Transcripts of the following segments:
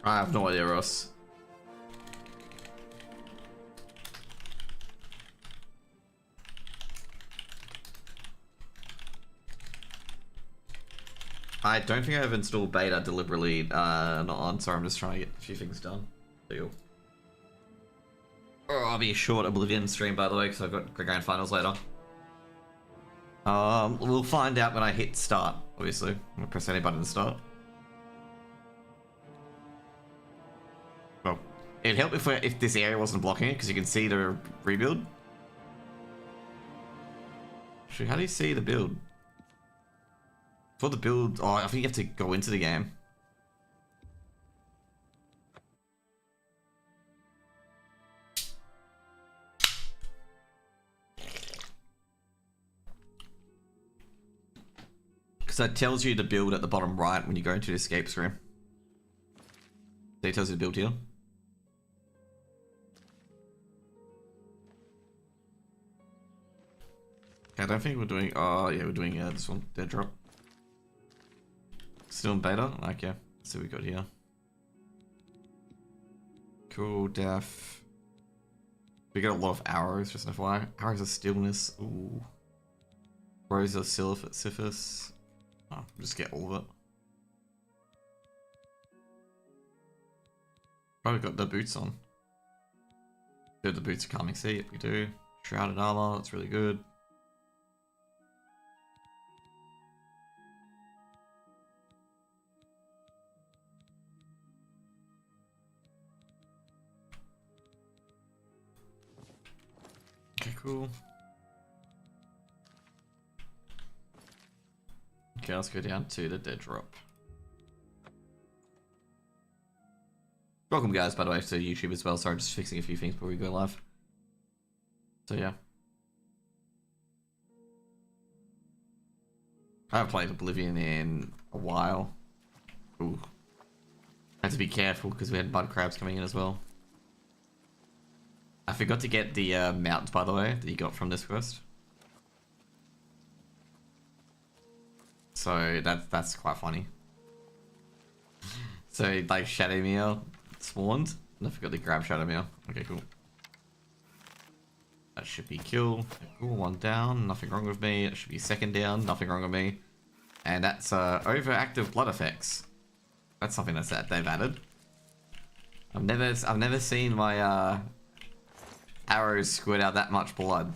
I have no idea, Ross. I don't think I've installed beta deliberately not on. Sorry, I'm just trying to get a few things done. Deal. Oh, I'll be a short Oblivion stream, by the way, because I've got grand finals later. We'll find out when I hit start, obviously. I'm gonna press any button to start. Well, it'd help if this area wasn't blocking it, because you can see the rebuild. Actually, how do you see the build? For the build, oh, I think you have to go into the game. Because that tells you the build at the bottom right when you go into the escape screen. So it tells you the build here. I don't think we're doing, oh yeah, we're doing this one, dead drop. Still in beta? Like, yeah. Let's see what we got here. Cool, def. We got a lot of arrows, just an FYI. Arrows of stillness. Ooh. Rose of Sisyphus. Oh, just get all of it. Probably got the boots on. Good, the boots are calming seat. We do. Shrouded armor, that's really good. Okay, cool. Okay, let's go down to the dead drop. Welcome guys, by the way, to YouTube as well. Sorry, just fixing a few things before we go live. So yeah. I haven't played Oblivion in a while. Ooh. Had to be careful because we had mud crabs coming in as well. I forgot to get the mountains, by the way, that you got from this quest. So that's quite funny. So like Shadowmere spawned, and I forgot to grab Shadowmere. Okay, cool. That should be kill. Cool, one down, nothing wrong with me. It should be second down, nothing wrong with me. And that's overactive blood effects. That's something that they've added. I've never seen my arrows squirt out that much blood.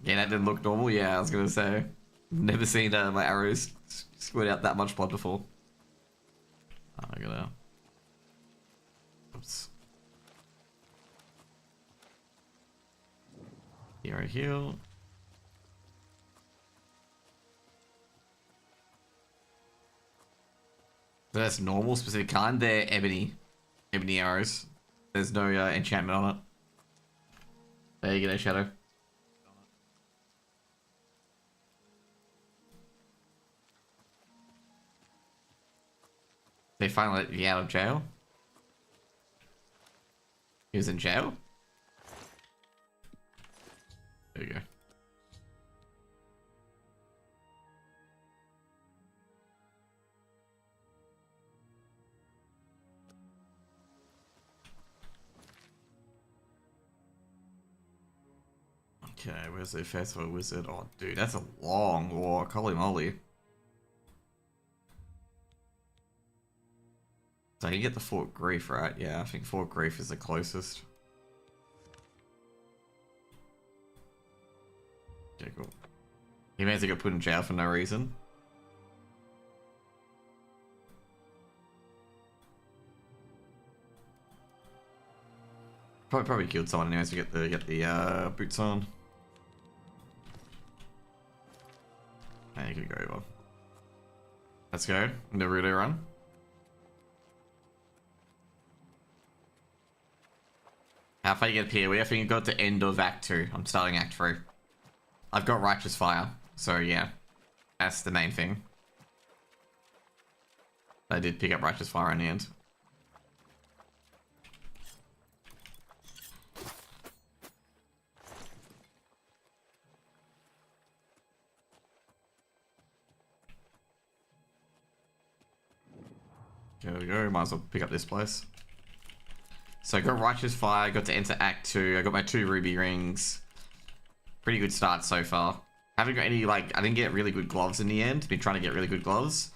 Yeah, that didn't look normal. Yeah, I was gonna say, never seen my arrows squirt out that much blood before. Oh, I gotta. Oops. Hero heal. That's normal, specific kind. They're ebony arrows. There's no enchantment on it. There you go, Shadow. They finally let you out of jail? He was in jail? There you go. Okay, where's the festival wizard? Oh, dude, that's a long walk. Holy moly. So you get the Fort Grief, right? Yeah, I think Fort Grief is the closest. Okay, cool. He means he got put in jail for no reason. Probably killed someone anyways to get the boots on. And you could go over. Let's go. The relay run. How far you get PoE? I think you got to end of Act 2. I'm starting Act 3. I've got Righteous Fire, so yeah. That's the main thing. I did pick up Righteous Fire in the end. There we go. Might as well pick up this place. So I got Righteous Fire, got to enter Act 2. I got my 2 ruby rings. Pretty good start so far. Haven't got any, like, I didn't get really good gloves in the end. Been trying to get really good gloves.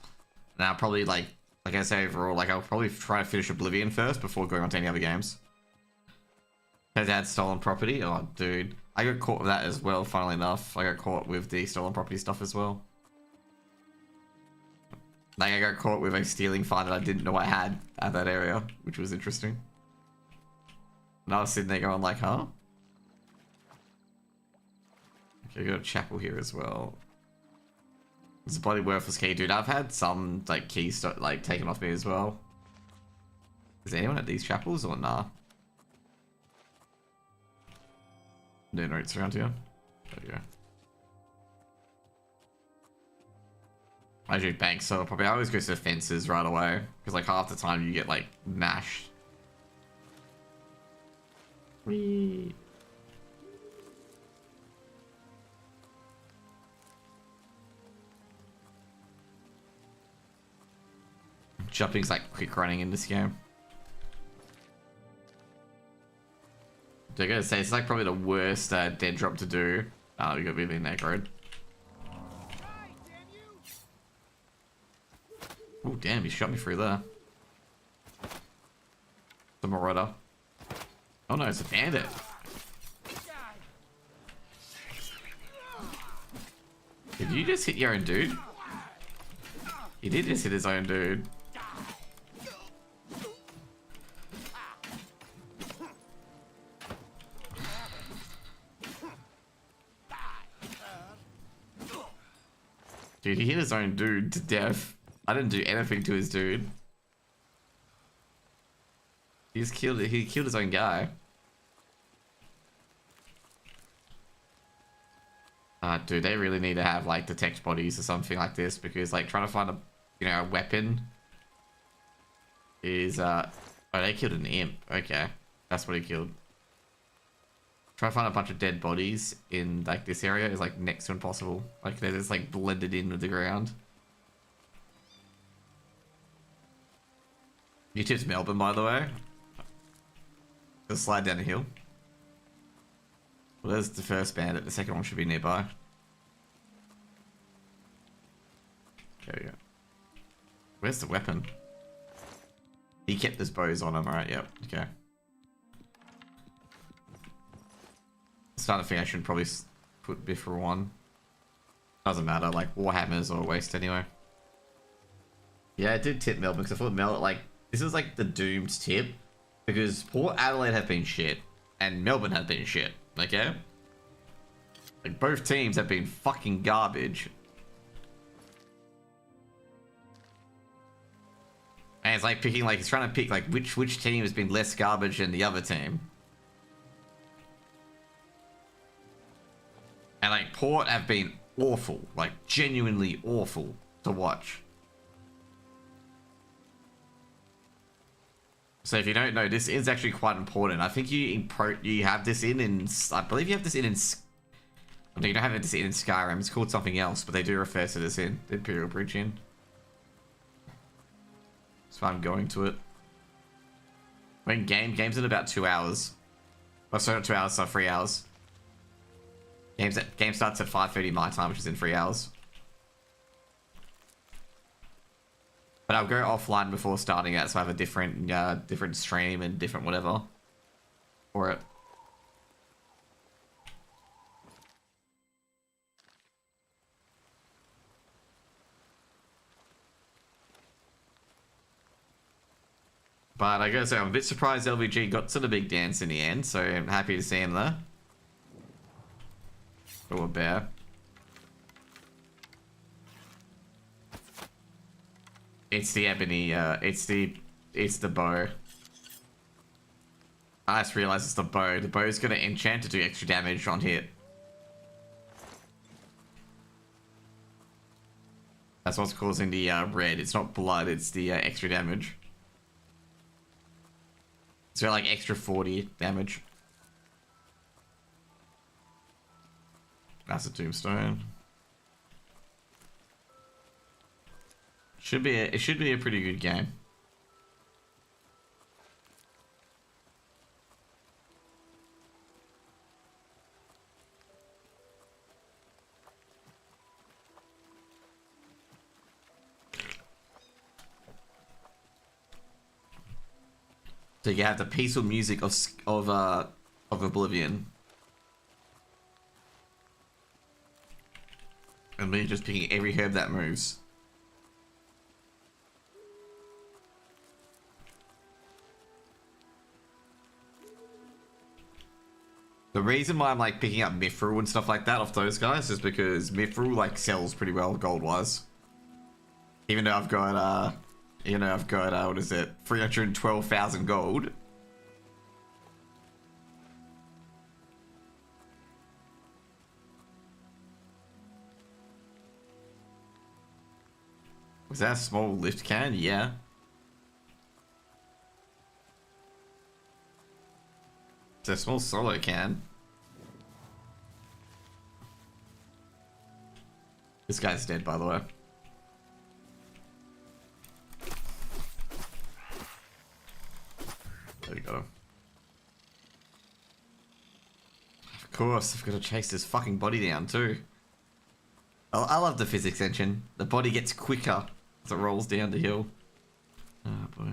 And I'll probably, like I say overall, like, I'll probably try to finish Oblivion first before going on to any other games. Has had stolen property? Oh, dude. I got caught with that as well, funnily enough. I got caught with the stolen property stuff as well. Like, I got caught with a stealing fine that I didn't know I had at that area, which was interesting. And I was sitting there going like, huh? Okay, we got a chapel here as well. It's a bloody worthless key, dude. I've had some, like, keys, like, taken off me as well. Is there anyone at these chapels or nah? No notes around here. There we go. I do bank, so probably I always go to the fences right away. Because, like, half the time you get, like, mashed. Whee! Jumping's like quick running in this game. I gotta say, it's like probably the worst dead drop to do. Oh, we got Vivian Necroed. Oh, damn, he shot me through there. The Marauder. Oh no, it's a bandit. Did you just hit your own dude? He did just hit his own dude. Dude, he hit his own dude to death. I didn't do anything to his dude. He killed his own guy. Dude, they really need to have like detect bodies or something like this, because like trying to find a, you know, a weapon is oh, they killed an imp. Okay, that's what he killed. Try to find a bunch of dead bodies in like this area is like next to impossible. Like they're just like blended in with the ground. You tipped Melbourne, by the way. Just slide down the hill. Well, there's the first bandit. The second one should be nearby. There we go. Where's the weapon? He kept his bows on him, alright, yep, okay. Starting to think I should probably put Bifrost on. Doesn't matter, like Warhammers or waste anyway. Yeah, I did tip Melbourne because I thought Melbourne, like, this is like the doomed tip. Because Port Adelaide have been shit and Melbourne have been shit, okay? Like both teams have been fucking garbage. And it's like picking, like, he's trying to pick like which team has been less garbage than the other team. And like Port have been awful, like genuinely awful to watch. So if you don't know, this is actually quite important. I think you have this in I believe you have this in no, you don't have this in Skyrim. It's called something else, but they do refer to this in the Imperial Bridge Inn. So I'm going to it. When game's in about 2 hours. Oh, sorry, not 2 hours, so 3 hours. Game starts at 5:30 my time, which is in 3 hours. But I'll go offline before starting it, so I have a different stream and different whatever for it. But I gotta say, I'm a bit surprised LVG got to the big dance in the end, so I'm happy to see him there. Oh, a bear. It's the ebony, it's the bow. I just realized it's the bow. The bow's gonna enchant to do extra damage on hit. That's what's causing the red. It's not blood, it's the extra damage. It's got like extra 40 damage. That's a tombstone. It should be a pretty good game. So you have the peaceful music of Oblivion. And me just picking every herb that moves. The reason why I'm like picking up Mithril and stuff like that off those guys is because Mithril like sells pretty well gold wise. Even though I've got what is it, 312,000 gold. Was that a small lift can? Yeah. It's a small solo can. This guy's dead, by the way. There we go. Of course, I've got to chase this fucking body down too. I love the physics engine. The body gets quicker as it rolls down the hill. Oh boy.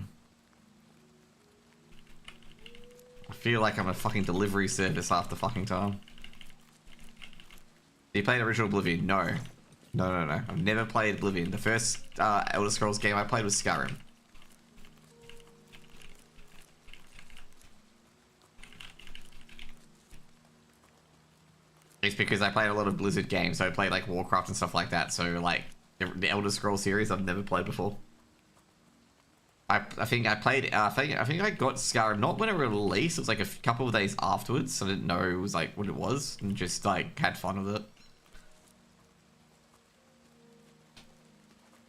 I feel like I'm a fucking delivery service half the fucking time. Did you play the original Oblivion? No. No. I've never played Oblivion. The first Elder Scrolls game I played was Skyrim. It's because I played a lot of Blizzard games, so I played like Warcraft and stuff like that. So like the Elder Scrolls series, I've never played before. I think I played. I think I got Skyrim not when it released. It was like a couple of days afterwards. So I didn't know it was like what it was, and just like had fun with it.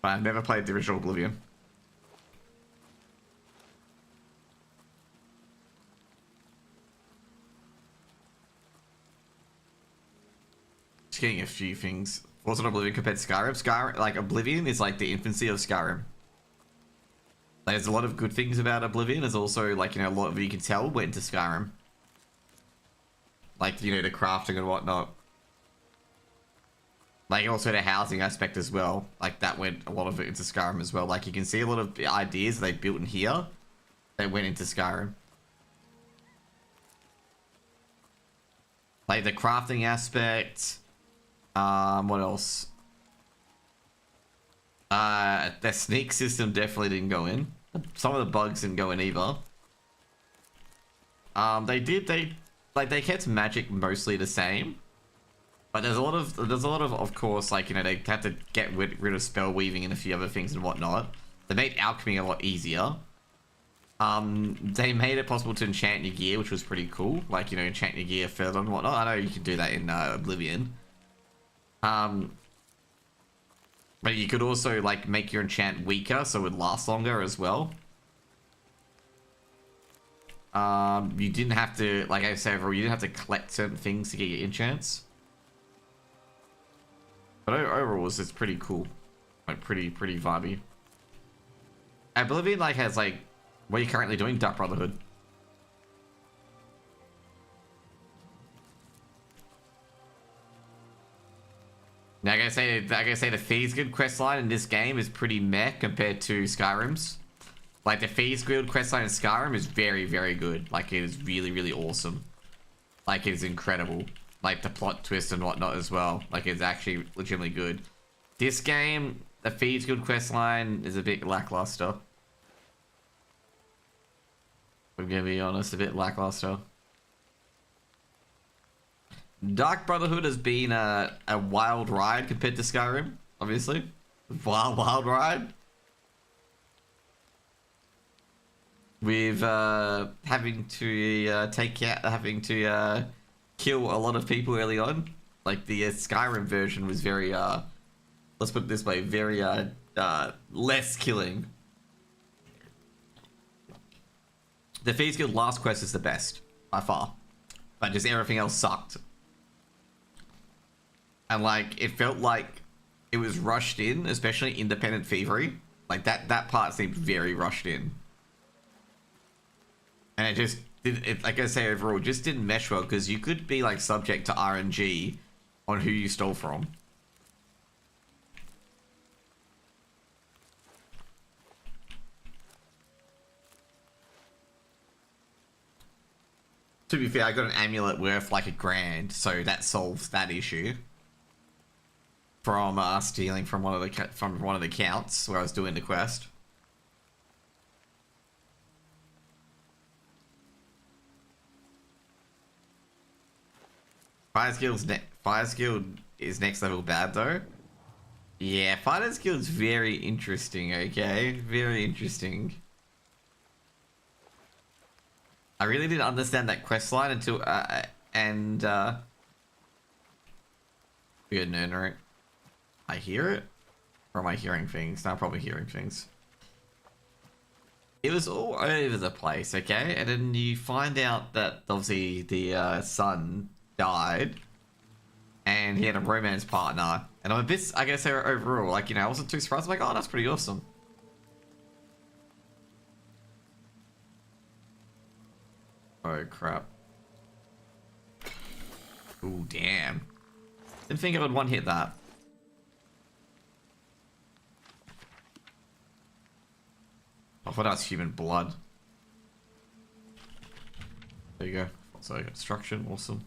But I've never played the original Oblivion. Just getting a few things. Wasn't Oblivion compared to Skyrim? Skyrim, like Oblivion is like the infancy of Skyrim. There's a lot of good things about Oblivion. There's also like, you know, a lot of you can tell went to Skyrim. Like, you know, the crafting and whatnot. Like also the housing aspect as well. Like that went a lot of it into Skyrim as well. Like you can see a lot of ideas they built in here that went into Skyrim. Like the crafting aspect. What else? The sneak system definitely didn't go in. Some of the bugs didn't go in either. They kept magic mostly the same. But there's a lot of course, like, you know, they had to get rid of spell weaving and a few other things and whatnot. They made alchemy a lot easier. They made it possible to enchant your gear, which was pretty cool. Like, you know, enchant your gear further and whatnot. I know you can do that in Oblivion. But you could also, like, make your enchant weaker so it would last longer as well. You didn't have to, like I said, you didn't have to collect certain things to get your enchants. But overall, it's pretty cool. Like, pretty vibey. Oblivion, like, has, like... What are you currently doing? Dark Brotherhood. Now, I gotta say the Thieves Guild questline in this game is pretty meh compared to Skyrim's. Like, the Thieves Guild questline in Skyrim is very, very good. Like, it is really, really awesome. Like, it is incredible. Like, the plot twist and whatnot as well. Like, it's actually legitimately good. This game, the Thieves Guild questline is a bit lackluster. I'm gonna be honest, a bit lackluster. Dark Brotherhood has been a wild ride compared to Skyrim, obviously. Wild ride. With having to kill a lot of people early on. Like the Skyrim version was very let's put it this way, very less killing. The Thieves Guild last quest is the best by far, but just everything else sucked. And like it felt like it was rushed in, especially Independent Thievery. Like that part seemed very rushed in. And it just did, like I say, overall, it just didn't mesh well because you could be like subject to RNG on who you stole from. To be fair, I got an amulet worth like $1,000, so that solves that issue. From stealing from one of the counts where I was doing the quest. Fire skill is next level bad though. Yeah, fighter skill is very interesting. Okay, very interesting. I really didn't understand that quest line until good nerd. I hear it, or am I hearing things? No, I'm probably hearing things. It was all over the place, okay? And then you find out that obviously the son died, and he had a romance partner. And I'm a bit, I guess, overall, like, you know, I wasn't too surprised. I'm like, oh, that's pretty awesome. Oh, crap. Ooh, damn. Didn't think I would one-hit that. I thought that was human blood. There you go. So, destruction, awesome.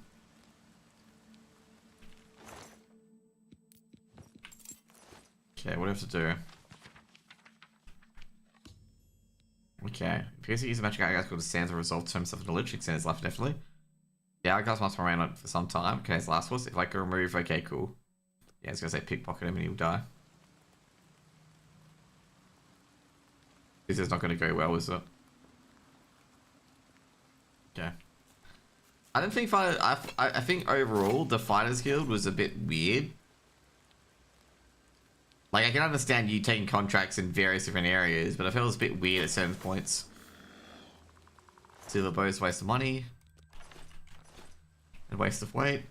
Okay, what do I have to do? Okay. Because he uses magic guys called Sands will resolve to himself in the lich extend his life definitely. Yeah, guys must remain on it for some time. Okay, his last was if I could remove, okay, cool. Yeah, I was gonna say pickpocket him and he'll die. This is not gonna go well, is it? Okay. I don't think I think overall the Fighters Guild was a bit weird. Like, I can understand you taking contracts in various different areas, but I felt it was a bit weird at certain points. Silver bows, waste of money. And waste of weight.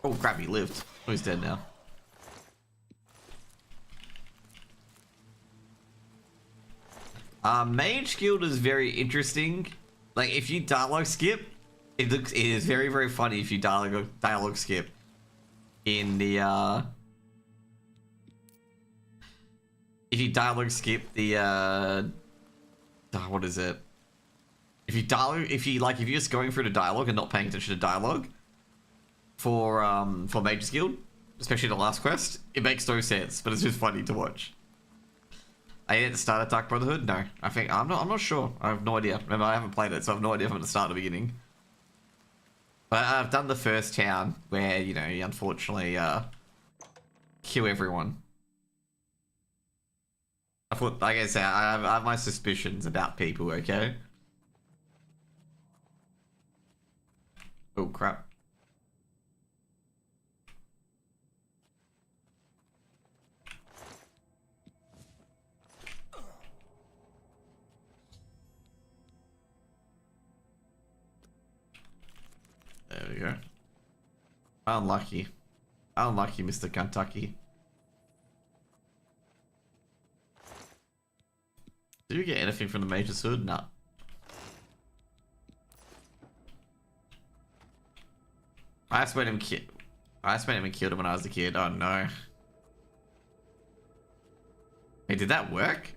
Oh crap, he lived. Oh, he's dead now. Mage Guild is very interesting. Like, if you dialogue skip, it is very, very funny if you dialogue skip in the if you dialogue skip the what is it? If you're just going through the dialogue and not paying attention to dialogue for Mage's Guild, especially the last quest, it makes no sense, but it's just funny to watch. I didn't start at Dark Brotherhood? No. I'm not sure. I have no idea. Remember, I haven't played it, so I have no idea if I'm gonna start at the beginning. But I've done the first town where, you know, you unfortunately kill everyone. I thought, like I said, I have my suspicions about people, okay? Oh crap. There we go. Unlucky. Unlucky, Mr. Kentucky. Did you get anything from the Mage's Hood? No. I just made him and killed him when I was a kid. Oh no. Hey, did that work?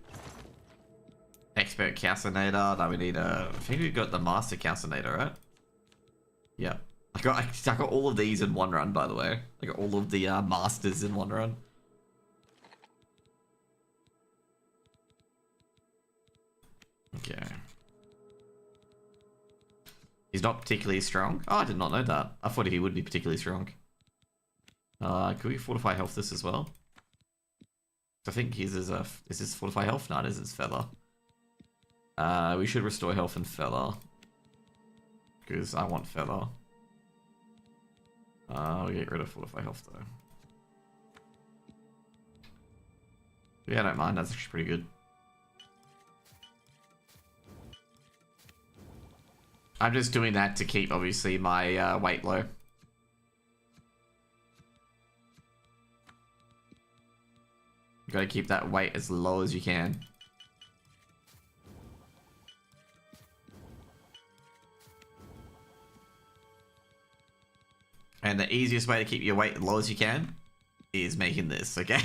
Expert calcinator. Now we need a. I think we got the master calcinator, right? Yeah. I got all of these in one run, by the way. I got all of the masters in one run. Okay. He's not particularly strong. Oh, I did not know that. I thought he would be particularly strong. Could we fortify health this as well? I think his is this fortify health? No, this is feather. We should restore health and feather. Because I want feather. We'll get rid of fortify health though. Yeah, I don't mind. That's actually pretty good. I'm just doing that to keep, obviously, my weight low. You gotta keep that weight as low as you can. And the easiest way to keep your weight as low as you can is making this, okay?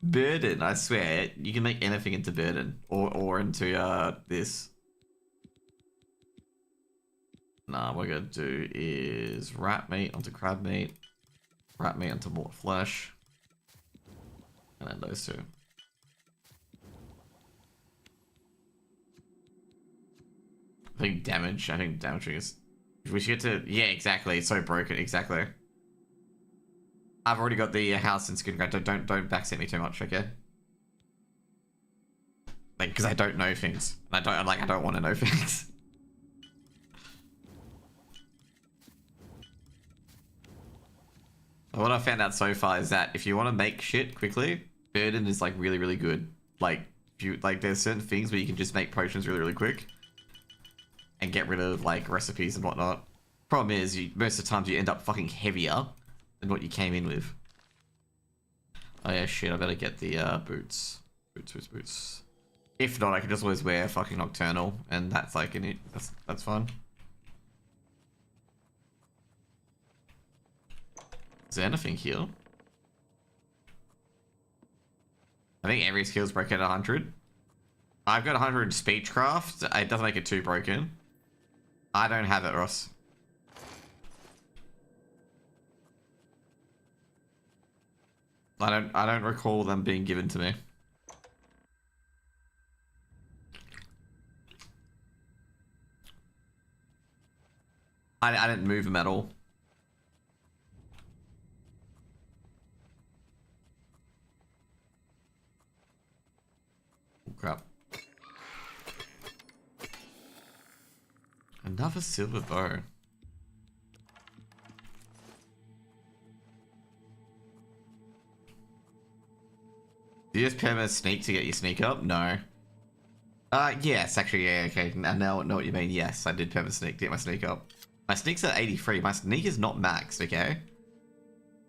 Burden, I swear, you can make anything into burden or into this. Nah, what we're gonna do is rat meat onto crab meat, rat meat onto more flesh, and then those two. I think damaging is. We should get to, yeah, exactly. It's so broken, exactly. I've already got the house in skin grant. Don't backseat me too much, okay? Like, because I don't know things. I don't want to know things. What I found out so far is that if you want to make shit quickly, burden is like really, really good. Like, if you like, there's certain things where you can just make potions really, really quick and get rid of like recipes and whatnot. Problem is, most of the times you end up fucking heavier than what you came in with. Oh yeah, shit, I better get the boots. Boots. If not, I can just always wear fucking Nocturnal, and that's like, that's fine. Is there anything here? I think every skill's broken at 100. I've got 100 in Speechcraft. It doesn't make it too broken. I don't have it, Ross. I don't recall them being given to me. I didn't move them at all. Oh, crap. Another silver bow. Do you just permanent sneak to get your sneak up? No. Yes, actually, yeah, okay. I now know what you mean. Yes, I did permanent sneak to get my sneak up. My sneak's at 83. My sneak is not maxed, okay?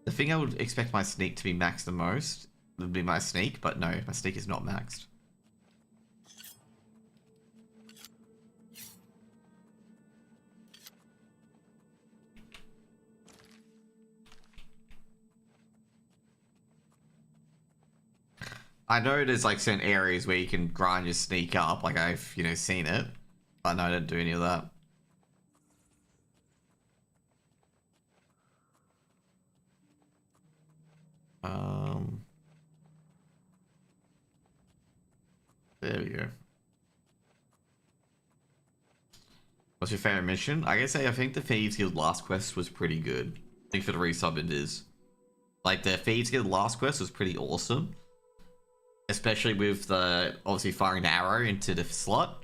The thing I would expect my sneak to be maxed the most would be my sneak, but no, my sneak is not maxed. I know there's like certain areas where you can grind your sneak up, like I've, you know, seen it, but no, I didn't do any of that. There we go. What's your favorite mission? I gotta say, I think the Thieves Guild last quest was pretty good. I think for the resub it is. Like, the Thieves Guild last quest was pretty awesome. Especially with the, obviously, firing the arrow into the slot.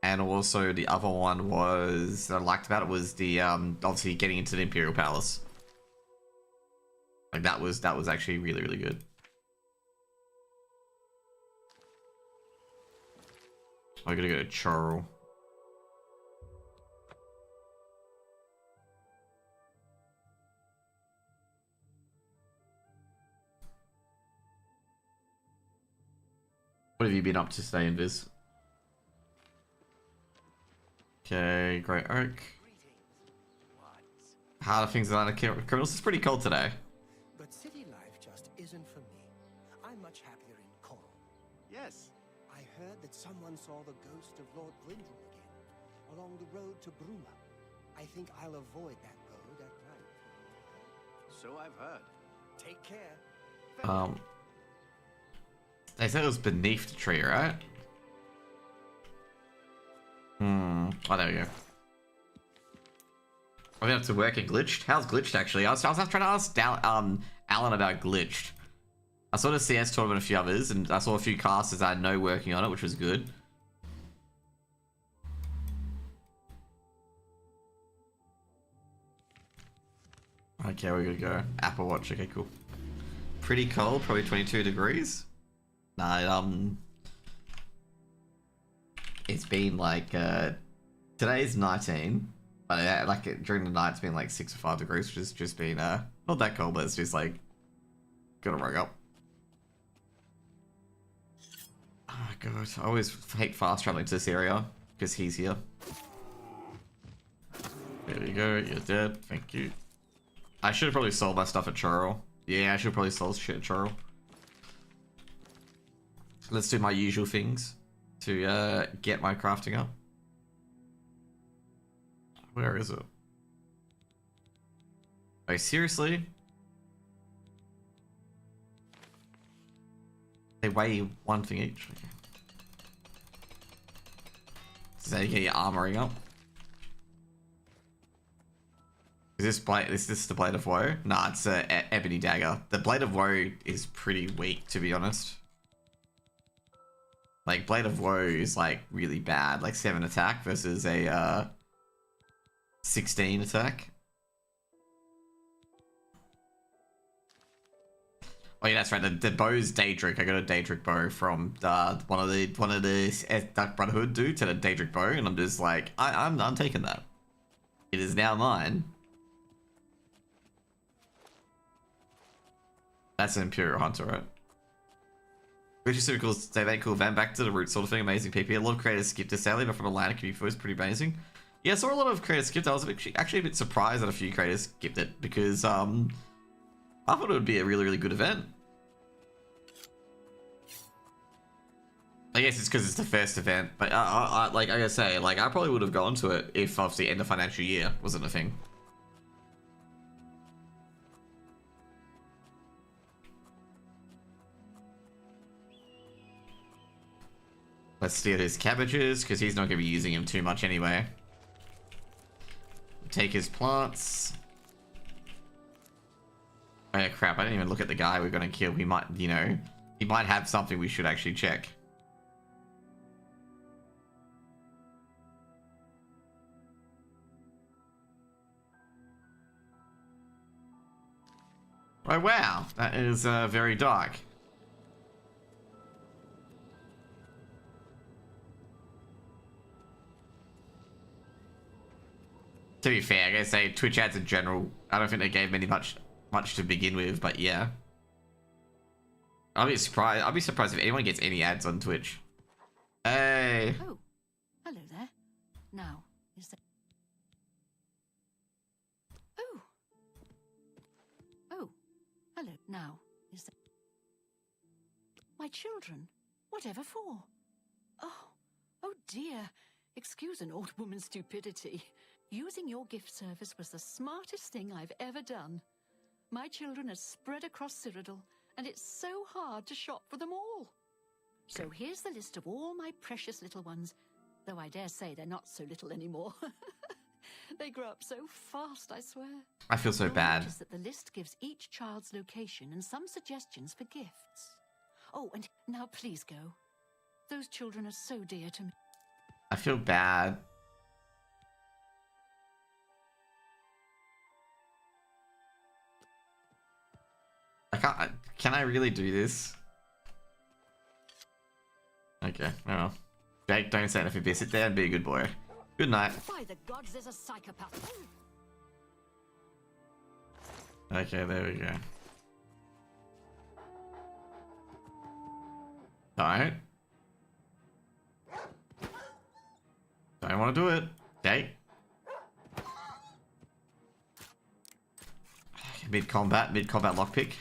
And also the other one was, that I liked about it was the, obviously getting into the Imperial Palace. Like, that was actually really, really good. I gotta go to Chorrol. What have you been up to today, Invis? Okay, Great Oak. How are things on criminals? It's pretty cold today. But city life just isn't for me. I'm much happier in Coral. Yes. I heard that someone saw the ghost of Lord Brindle again, along the road to Bruma. I think I'll avoid that road at night. So I've heard. Take care. They said it was beneath the tree, right? Oh, there we go. I'm gonna have to work at Glitched. How's Glitched actually? I was trying to ask Alan about Glitched. I saw the CS tournament and a few others, and I saw a few casters I know working on it, which was good. Okay, we're gonna go. Apple Watch. Okay, cool. Pretty cold, probably 22 degrees. Nah, it's been like, today's 19, but like during the night it's been like 6 or 5 degrees, which has just been, not that cold, but it's just like, gotta rug up. Oh god, I always hate fast traveling to this area, because he's here. There you go, you're dead. Thank you. I should have probably sold my stuff at Churl. Yeah, I should have probably sold shit at Churl. Let's do my usual things to get my crafting up. Where is it? Oh, seriously? They weigh one thing each. Okay. So you get your armoring up. Is this the Blade of Woe? Nah, it's a Ebony Dagger. The Blade of Woe is pretty weak, to be honest. Like, Blade of Woe is like really bad. Like 7 attack versus a 16 attack. Oh yeah, that's right. The bow's Daedric. I got a Daedric bow from one of the Dark Brotherhood dude to the Daedric bow, and I'm just like, I'm taking that. It is now mine. That's an Imperial Hunter, right? Which is super cool. Say that cool van back to the root sort of thing. Amazing PP. A lot of creators skipped this sadly, but from Atlanta community was pretty amazing. Yeah, I saw a lot of creators skipped. I was actually a bit surprised that a few creators skipped it because I thought it would be a really good event. I guess it's because it's the first event, but like I say, like I probably would have gone to it if obviously end of financial year wasn't a thing. Let's steal his cabbages, because he's not going to be using him too much anyway. Take his plants. Oh yeah, crap, I didn't even look at the guy we're going to kill. He might, you know, he might have something we should actually check. Oh wow, that is very dark. To be fair, I gotta say Twitch ads in general, I don't think they gave many much to begin with, but yeah. I'll be surprised if anyone gets any ads on Twitch. Hey. Oh, hello there. Now, is that... Oh. Oh, hello. Now, is that... My children? Whatever for? Oh dear. Excuse an old woman's stupidity. Using your gift service was the smartest thing I've ever done. My children are spread across Cyrodiil, and it's so hard to shop for them all. So here's the list of all my precious little ones, though I dare say they're not so little anymore. They grow up so fast, I swear. I feel so bad. Notice that the list gives each child's location and some suggestions for gifts. Oh, and now please go. Those children are so dear to me. I feel bad. Can I really do this? Okay, well. Jake, don't say anything. Sit there and be a good boy. Good night. By the gods, there's a psychopath. Okay, there we go. Don't want to do it. Jake. Mid-combat lockpick.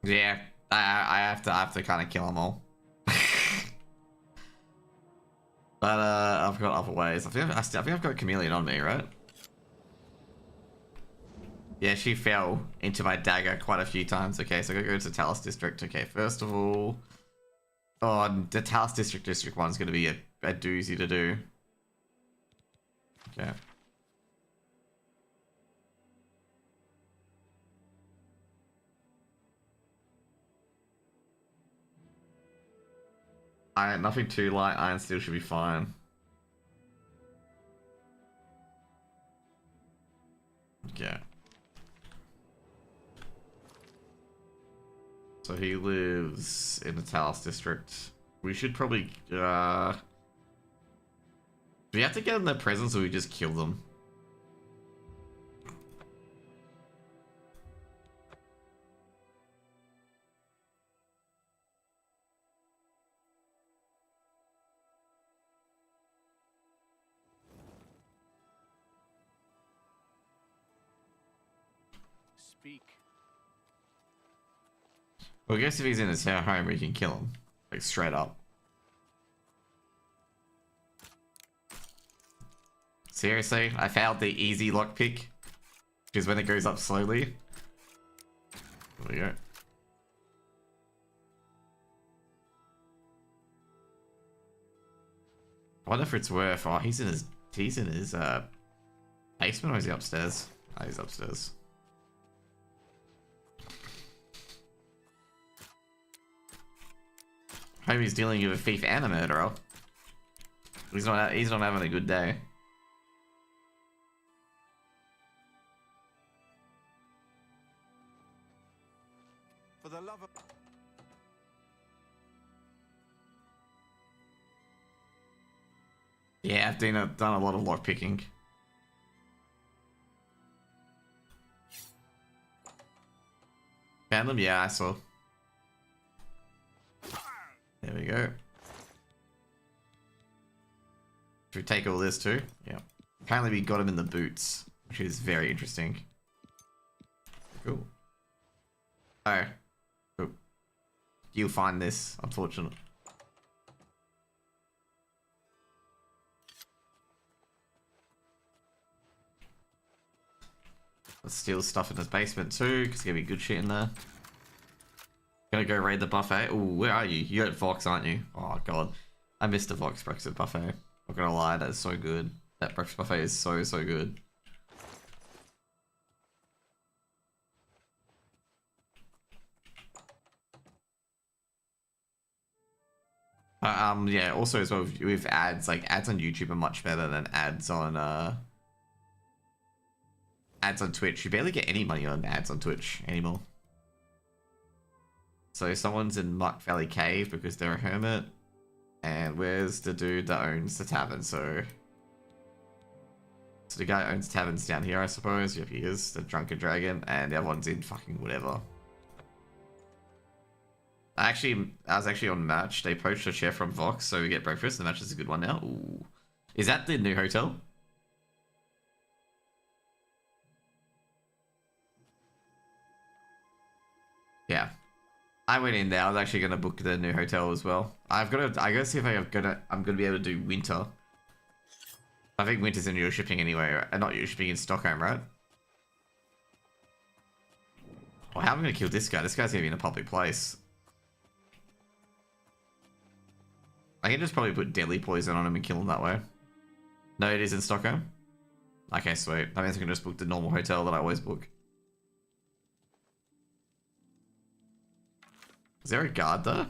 Yeah, I have to kind of kill them all. But I've got other ways. I think I've got a chameleon on me, right? Yeah, she fell into my dagger quite a few times. Okay, so I gotta go to Talus District. Okay, first of all, oh, the Talus District 1's gonna be a doozy to do. Okay. Nothing too light. Iron Steel should be fine. Okay. So he lives in the Talus District. We should probably, do we have to get in their presence or we just kill them? speak. Well, I guess if he's in his home, we can kill him. Like, straight up. Seriously? I found the easy lockpick. Which is when it goes up slowly. There we go. I wonder if it's worth... Oh, he's in his basement, or is he upstairs? Oh, he's upstairs. Hope he's dealing with a thief and a murderer. He's not having a good day. For the love of... Yeah, I've done a lot of lockpicking. Found them? Yeah, I saw. There we go. Should we take all this too? Yeah. Apparently we got him in the boots, which is very interesting. Cool. Oh. Cool. You'll find this, unfortunate. Let's steal stuff in his basement too, because there's gonna be good shit in there. Gonna go raid the buffet. Ooh, where are you? You're at Vox, aren't you? Oh god. I missed the Vox breakfast buffet. Not gonna lie, that's so good. That breakfast buffet is so good. Yeah, also as well with ads, like ads on YouTube are much better than ads on Twitch. You barely get any money on ads on Twitch anymore. So someone's in Muck Valley Cave because they're a hermit. And where's the dude that owns the tavern? So the guy who owns taverns down here, I suppose. Yep, he is. The Drunken Dragon. And the other one's in fucking whatever. I was actually on Match. They poached a chef from Vox, so we get breakfast. The Match is a good one now. Ooh. Is that the new hotel? Yeah. I went in there. I was actually gonna book the new hotel as well. I gotta see if I'm gonna be able to do winter. I think winter's in your shipping anyway, and not your shipping in Stockholm, right? Well, how am I gonna kill this guy? This guy's gonna be in a public place. I can just probably put deadly poison on him and kill him that way. No, it is in Stockholm. Okay, sweet. That means I can just book the normal hotel that I always book. Is there a guard there? I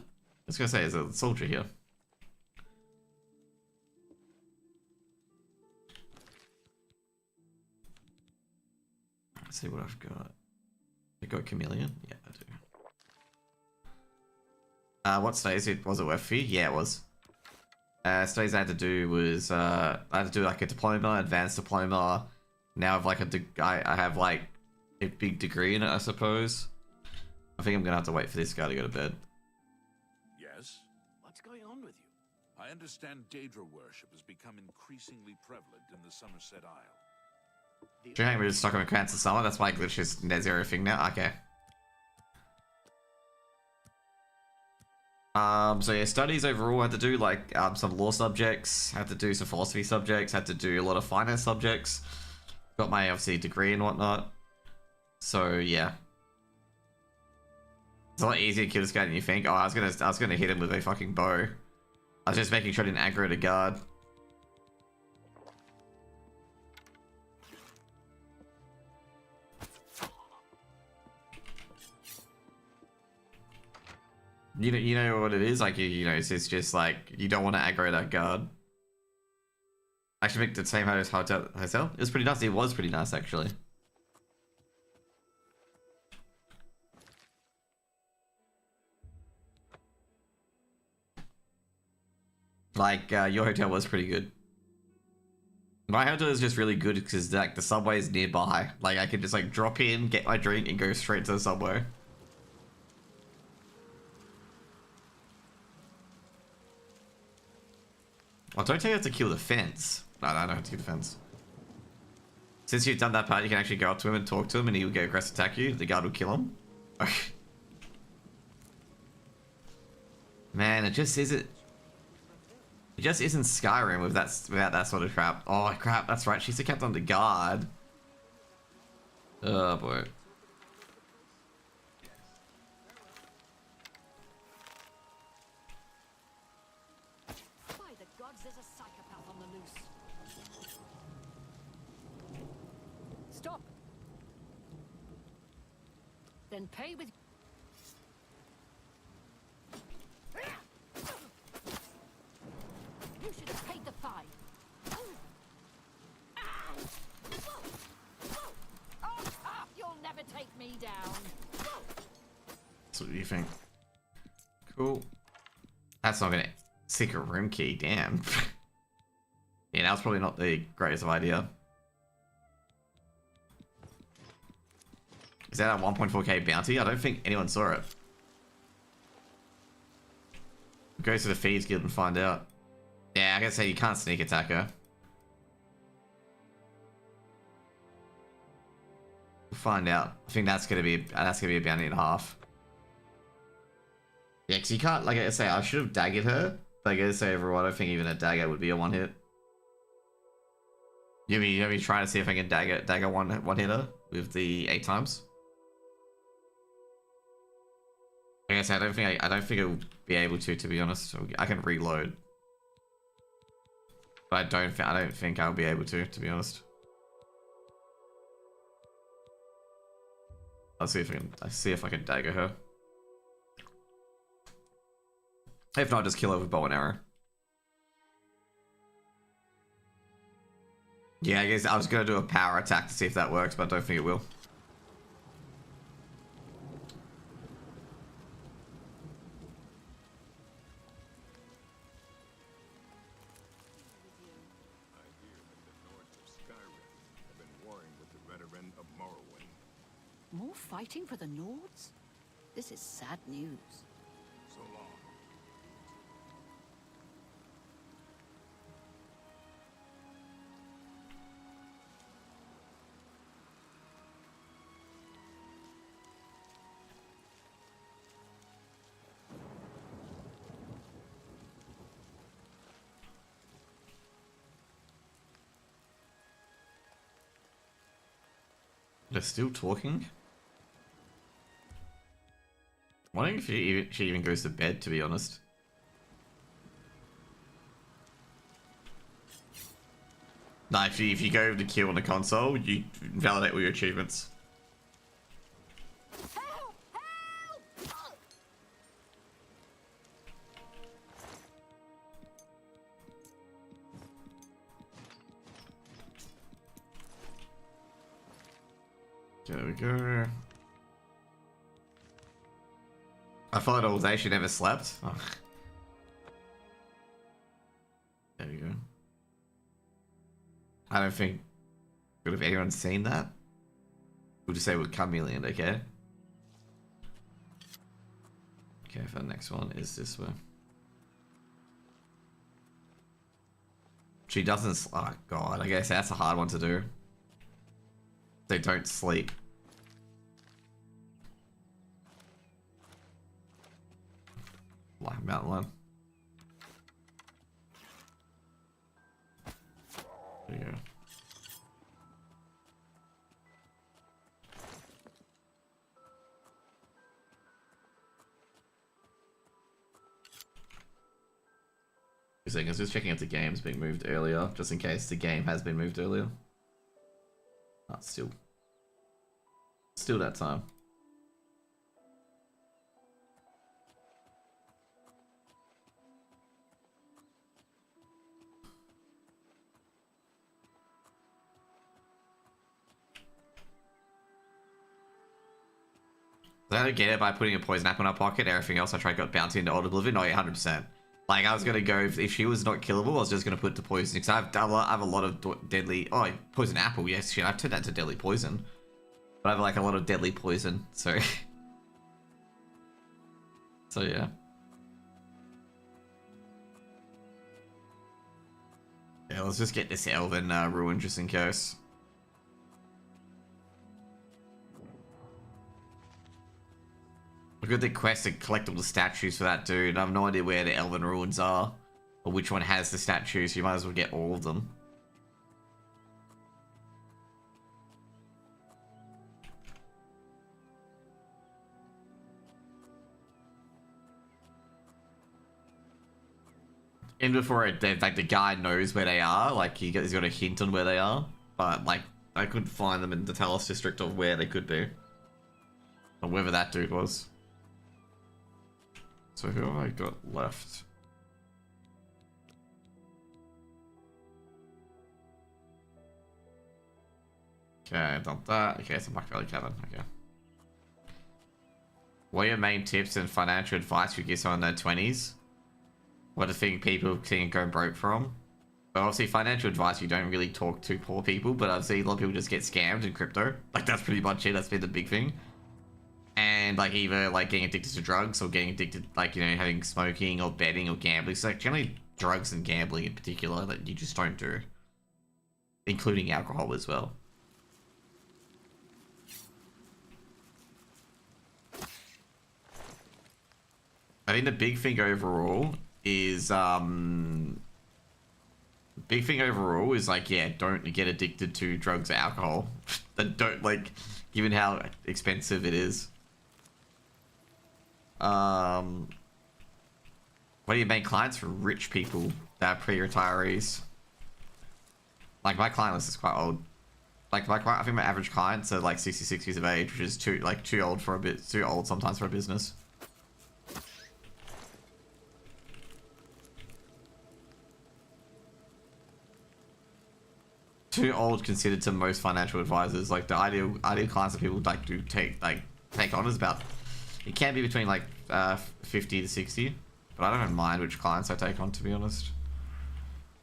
was gonna say, there's a soldier here. Let's see what I've got. I got Chameleon? Yeah, I do. What stays was it worth for you? Yeah, it was. Studies I had to do was I had to do like a diploma, advanced diploma. Now I have like I have like a big degree in it, I suppose. I think I'm gonna have to wait for this guy to go to bed. Yes? What's going on with you? I understand Daedra worship has become increasingly prevalent in the Somerset Isle. Do you think we're just stuck on a Cancer Summer? That's why Glitch is net zero thing now? Okay. So yeah, studies overall, had to do like some law subjects, had to do some philosophy subjects, had to do a lot of finance subjects. Got my obviously degree and whatnot. So yeah. It's a lot easier to kill this guy than you think. Oh, I was gonna hit him with a fucking bow. I was just making sure I didn't aggro the guard. You know what it is? Like, you know, it's just like, you don't want to aggro that guard. Actually, make the same hotel. It was pretty nice. It was pretty nice, actually. Like, your hotel was pretty good. My hotel is just really good because, like, the subway is nearby. Like, I can just, like, drop in, get my drink, and go straight to the subway. Well, don't tell you how to kill the fence. No, I don't have to kill the fence. Since you've done that part, you can actually go up to him and talk to him, and he'll go aggressive attack you. The guard will kill him. Man, it just isn't. It just isn't Skyrim with that without that sort of crap. Oh crap, that's right. She's the kept on the guard. Oh boy. By the gods, there's a psychopath on the loose. Stop. Then pay with. You should have paid the fine. You'll never take me down. So what do you think? Cool. That's not gonna secret room key. Damn. Yeah, that was probably not the greatest of idea. Is that a 1.4k bounty? I don't think anyone saw it. Go to the Thieves Guild and find out. Yeah, I gotta say you can't sneak attack her. We'll find out. I think that's gonna be a bounty and a half. Yeah, because you can't, like I say, I should have daggered her, but I gotta say everyone, I don't think even a dagger would be a one hit. You me trying to see if I can dagger one hitter with the 8 times? Like I said, I don't think it'll be able to be honest. I can reload. But I don't think I'll be able to be honest. I'll see if I can dagger her. If not, just kill her with bow and arrow. Yeah, I guess I was gonna do a power attack to see if that works, but I don't think it will. More fighting for the Nords? This is sad news. So long. They're still talking? I'm wondering if she even goes to bed, to be honest. Nah, if you go to kill on the console, you validate all your achievements. Help! Help! There we go. I thought all day she never slept. Oh. There we go. I don't think... Would have anyone seen that? We'll just say we're chameleon, okay? Okay, for the next one is this one. She doesn't... Oh god, I guess that's a hard one to do. They don't sleep. Like mountain lion. There you go. I was just checking if the game's being moved earlier, just in case the game has been moved earlier. Ah, still that time. I don't get it by putting a poison apple in her pocket. Everything else I tried got bounty into Old Oblivion. Oh yeah, 100%. Like I was gonna go if she was not killable, I was just gonna put the poison because I have a lot of deadly. Oh, poison apple. Yes, shit. I've turned that to deadly poison. But I have like a lot of deadly poison. So, so yeah. Yeah, let's just get this Elven ruin just in case. Look at the quest to collect all the statues for that dude. I have no idea where the Elven Ruins are. Or which one has the statues. You might as well get all of them. Even before it, like the guy knows where they are. Like he's got a hint on where they are. But like I couldn't find them in the Talos district of where they could be. Or wherever that dude was. So who have I got left? Okay, I've done that. Okay, so Black Valley Cabin. Okay. What are your main tips and financial advice you give someone in their 20s? What do you think people can go broke from? But obviously, financial advice, you don't really talk to poor people, but I've seen a lot of people just get scammed in crypto. Like, that's pretty much it. That's been the big thing. And, like, either, like, getting addicted to drugs or getting addicted, like, you know, having smoking or betting or gambling. So, like, generally, drugs and gambling in particular that you just don't do. Including alcohol as well. I think the big thing overall is, like, yeah, don't get addicted to drugs or alcohol. That don't, like, given how expensive it is. What are your main clients? For rich people that are pre-retirees. Like, my client list is quite old. Like, I think my average clients are like 66 years of age, which is too old for a bit, too old sometimes for a business. Too old considered to most financial advisors. Like the ideal clients that people like to take on is about, it can be between like 50 to 60, but I don't mind which clients I take on, to be honest.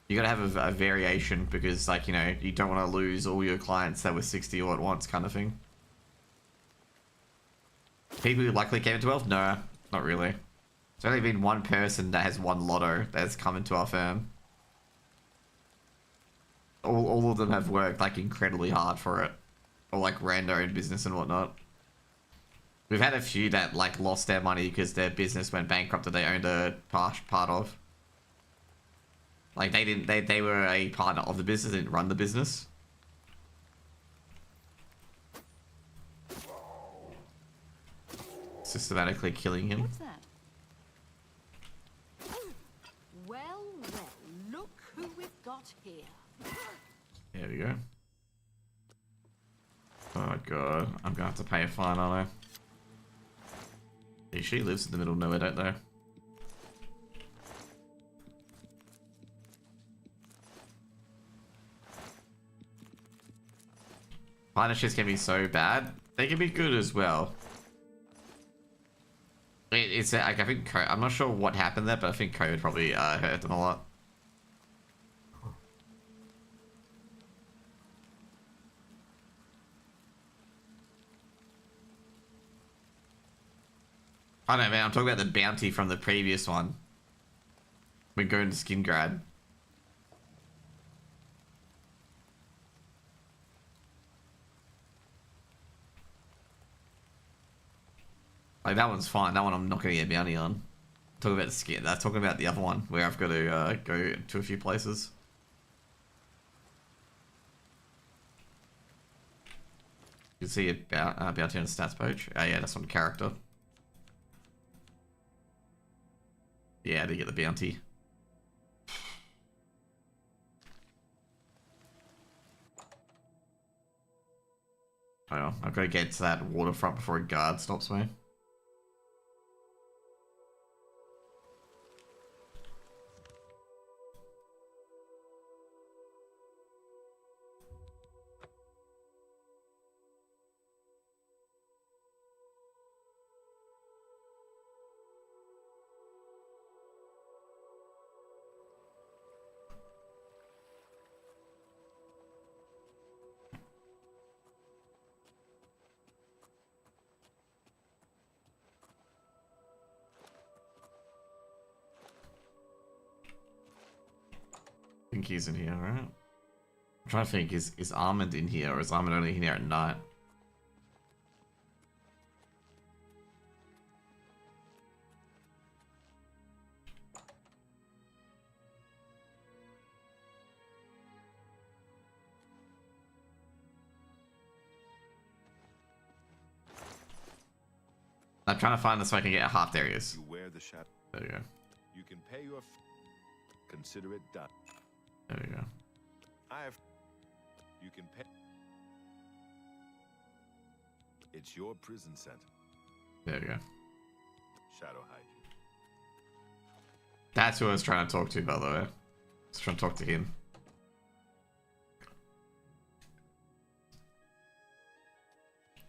You gotta have a variation because, like, you know, you don't want to lose all your clients that were 60 all at once, kind of thing. People who likely came into wealth? No, not really. There's only been one person that has won lotto that's come into our firm. All of them have worked like incredibly hard for it, or like ran their own business and whatnot. We've had a few that like lost their money because their business went bankrupt that they owned a part of. Like they were a partner of the business, didn't run the business. Systematically killing him. What's that? Well, look who we've got here. There we go. Oh god, I'm gonna have to pay a fine, aren't I? She lives in the middle of nowhere, don't they? Partnerships can be so bad. They can be good as well. It's like, I think I'm not sure what happened there, but I think COVID probably hurt them a lot. I don't know, man. I'm talking about the bounty from the previous one. We're going to Skingrad. Like, that one's fine. That one I'm not going to get a bounty on. Talking about the skin. That's talking about the other one where I've got to go to a few places. You can see about bounty on the stats page. Oh yeah, that's on character. Yeah, to get the bounty. Hang on, I've got to get to that waterfront before a guard stops me. I think he's in here, right? I'm trying to think, is Armand in here, or is Armand only in here at night? I'm trying to find this so I can get a half. There he is. You wear the shadow. There you go. You can pay your. Consider it done. There you go. I have. You can pay. It's your prison sentence. There you go. Shadow hide you. That's who I was trying to talk to, by the way. I was trying to talk to him.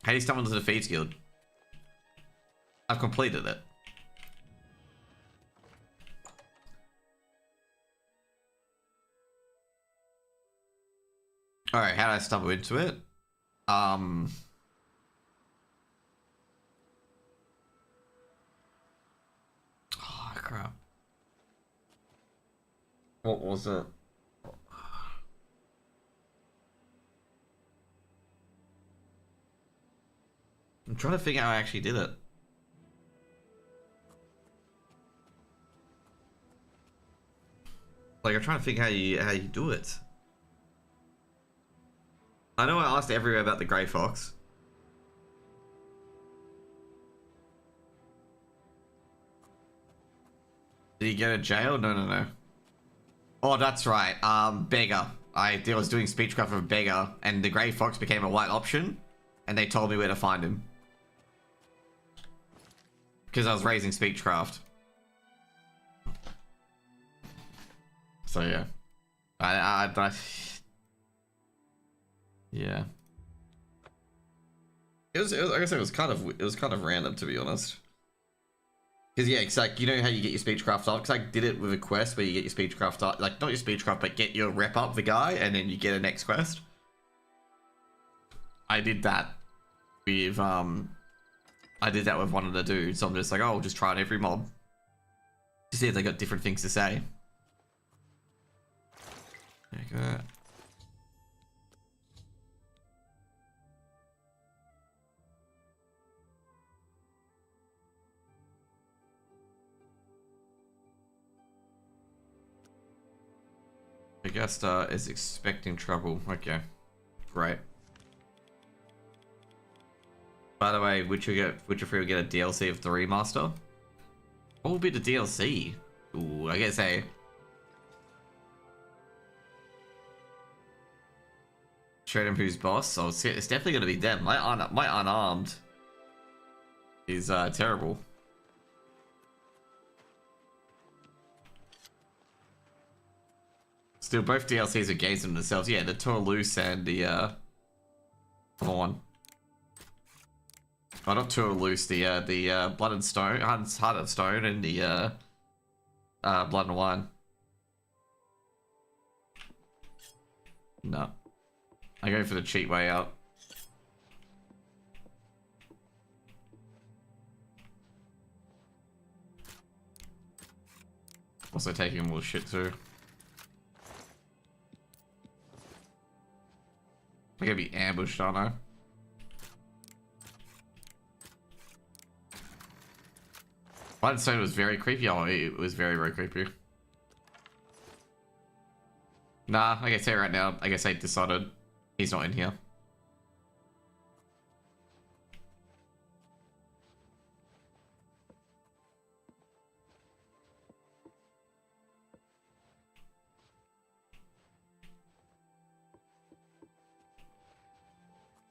How do you stumble into the Thieves Guild? I've completed it. Alright, how did I stumble into it? Oh, crap. What was it? I'm trying to figure out how I actually did it. Like, I'm trying to figure out how you do it. I know I asked everywhere about the Grey Fox. Did he go to jail? No. Oh, that's right. Beggar. I was doing speechcraft for Beggar, and the Grey Fox became a white option, and they told me where to find him. Because I was raising speechcraft. So yeah. Yeah. It was like I said, it was kind of random, to be honest. Because yeah, it's like, you know how you get your speechcraft up? Because I did it with a quest where you get your speechcraft up, like not your speechcraft, but get your rep up the guy, and then you get a next quest. I did that with one of the dudes. So I'm just like, oh, I'll just try it every mob to see if they got different things to say. There you go. Augusta is expecting trouble. Okay, great. By the way, Witcher 3 will get a DLC of the remaster. What will be the DLC? Ooh, I guess showed him who's boss. So it's definitely gonna be them. My unarmed is terrible. Still, both DLCs are games in themselves. Yeah, the Toulouse and the other one. Oh, not Toulouse. The Blood and Stone, Heart and Stone, and the Blood and Wine. No, I go for the cheat way out. Also taking more shit too. I'm gonna be ambushed, aren't I? Blood and Stone was very creepy. Oh, it was very, very creepy. Nah, like I say right now, I guess I decided he's not in here.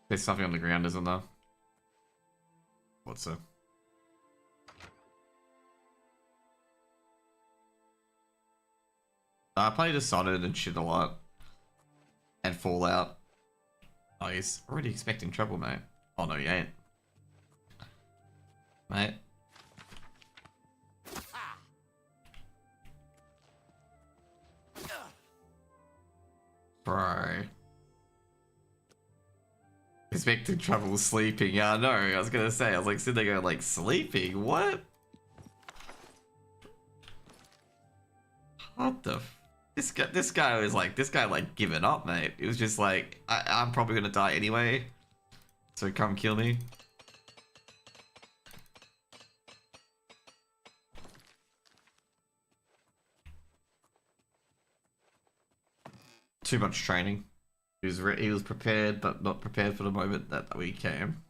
There's something on the ground, isn't there? What's it? I played Dishonored and shit a lot. And Fallout. Oh, he's already expecting trouble, mate. Oh, no, he ain't. Mate. Bro. Expecting trouble sleeping. Yeah, no, I was gonna say, I was like sitting there going, like, sleeping? What? What the f— This guy was like, giving up, mate. It was just like, I'm probably gonna die anyway, so come kill me. Too much training. He was prepared, but not prepared for the moment that we came.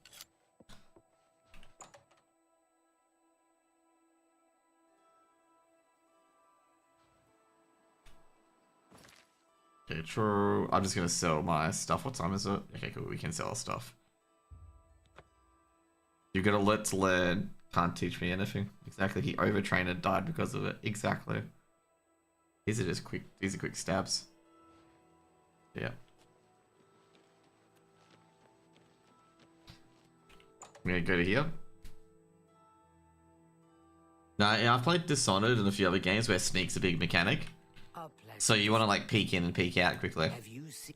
Okay, true. I'm just gonna sell my stuff. What time is it? Okay, cool. We can sell our stuff. You're gonna let's learn. Can't teach me anything. Exactly. He overtrained and died because of it. Exactly. These are just quick. These are quick stabs. Yeah. I'm gonna go to here. Now, yeah, I've played Dishonored and a few other games where sneak's a big mechanic. So you want to like peek in and peek out quickly. Have you seen?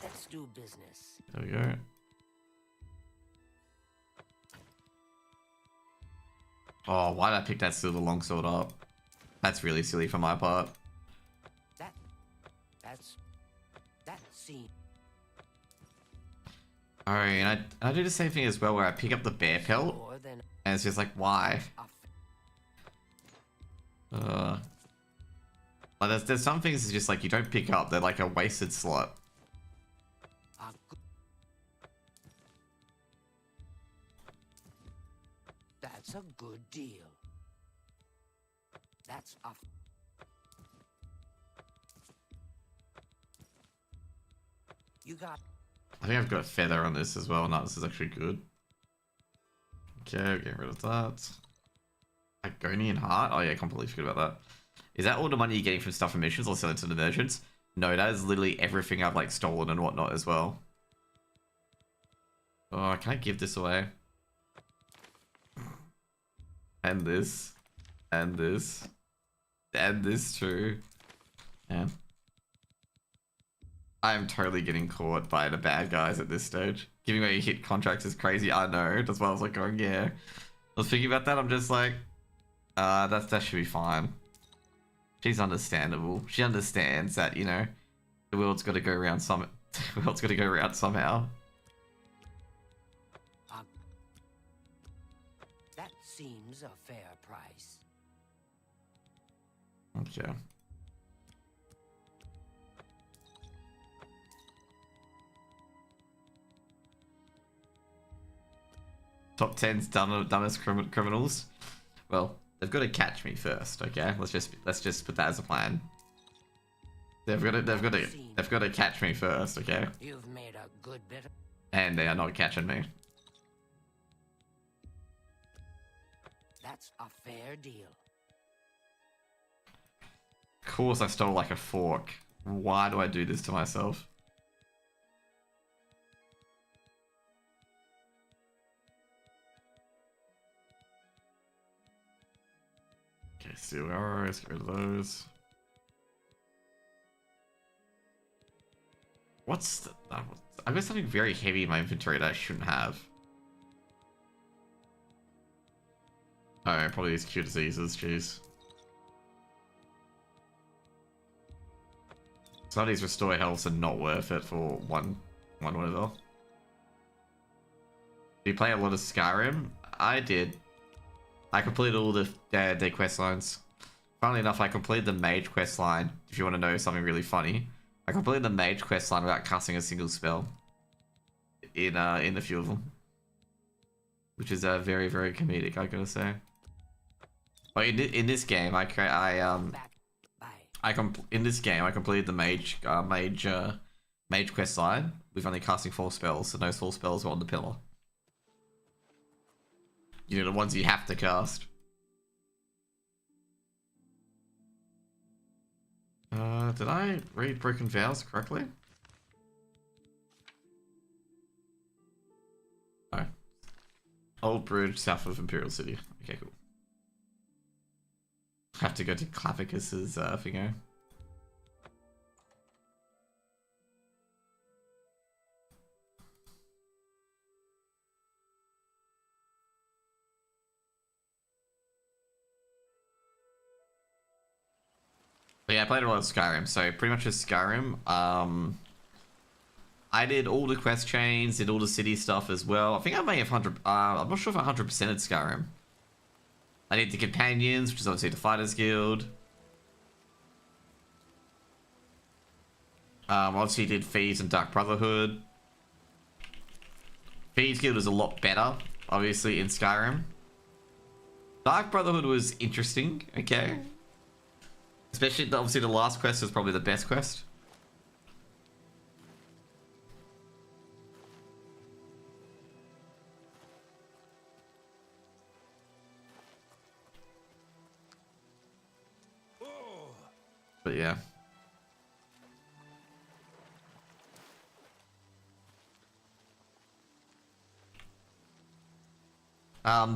Let's do business. There we go. Oh, why did I pick that silver longsword up? That's really silly for my part. That scene. Alright, and I do the same thing as well where I pick up the bear pelt and it's just like, why? Like there's some things it's just like you don't pick up, they're like a wasted slot. That's a good deal. That's a... You got... I think I've got a feather on this as well. No, this is actually good. Okay, we're getting rid of that. Agonian heart? Oh yeah, I completely forgot about that. Is that all the money you're getting from stuff and missions or selling to the merchants? No, that is literally everything I've like stolen and whatnot as well. Oh, can I give this away? And this. And this. And this too. Yeah. I'm totally getting caught by the bad guys at this stage. Giving away hit contracts is crazy, I know. That's why I was like going, yeah. I was thinking about that, I'm just like, that should be fine. She's understandable. She understands that, you know, the world's got to go around some. The world's got to go around somehow. That seems a fair price. Okay. Top 10's dumbest criminals. Well, they've got to catch me first, okay? Let's just put that as a plan. They've got to catch me first, okay? You've made a good bit of... And they are not catching me. That's a fair deal. Of course I stole like a fork. Why do I do this to myself? Okay, steel arrows, get rid of those. What's the... I've got something very heavy in my inventory that I shouldn't have. Oh, probably these cure diseases, jeez. Some of these restore healths are not worth it for one whatever. Do you play a lot of Skyrim? I did. I completed all the quest lines. Funnily enough, I completed the mage quest line. If you want to know something really funny, I completed the mage quest line without casting a single spell. In the few of them, which is very very comedic, I gotta say. But in this game, in this game I completed the mage quest line with only casting 4 spells, so those 4 spells were on the pillar. You know, the ones you have to cast. Did I read Broken Vows correctly? Oh. Old Bridge, south of Imperial City. Okay, cool. Have to go to Clavicus's thingo. But yeah, I played a lot of Skyrim, so pretty much just Skyrim. I did all the quest chains, did all the city stuff as well. I think I may have I'm not sure if I 100%ed Skyrim. I did the companions, which is obviously the Fighters Guild. Obviously did Thieves and Dark Brotherhood. Thieves Guild was a lot better, obviously, in Skyrim. Dark Brotherhood was interesting, okay? Especially, obviously, the last quest was probably the best quest. But yeah.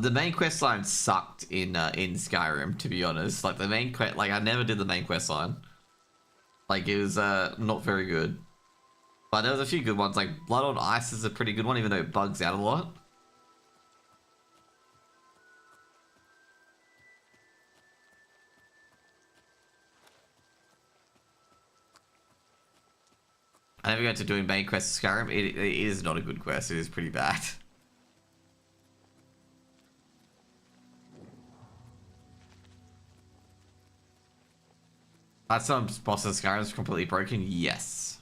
The main quest line sucked in Skyrim, to be honest. Like the main quest, like I never did the main quest line. Like it was not very good. But there was a few good ones. Like Blood on Ice is a pretty good one, even though it bugs out a lot. I never got to doing main quests in Skyrim. It is not a good quest. It is pretty bad. Are some bosses in Skyrim is completely broken? Yes.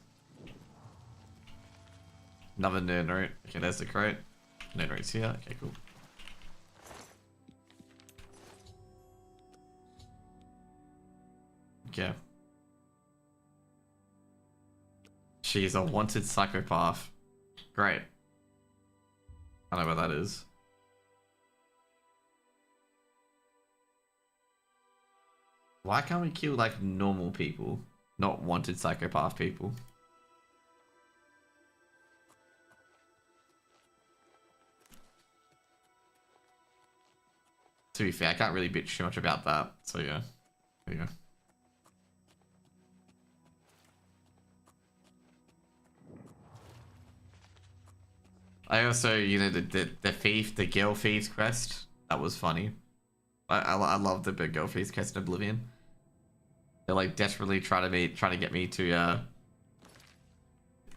Another nerd note. Okay, there's the crate. Nerd note's here. Okay, cool. Okay. She's a wanted psychopath. Great. I know what that is. Why can't we kill like normal people, not wanted psychopath people? To be fair, I can't really bitch too much about that. So yeah, there you go. I also, you know, the girl thieves quest, that was funny. I love the big girl thieves quest in Oblivion. They're like desperately trying to get me to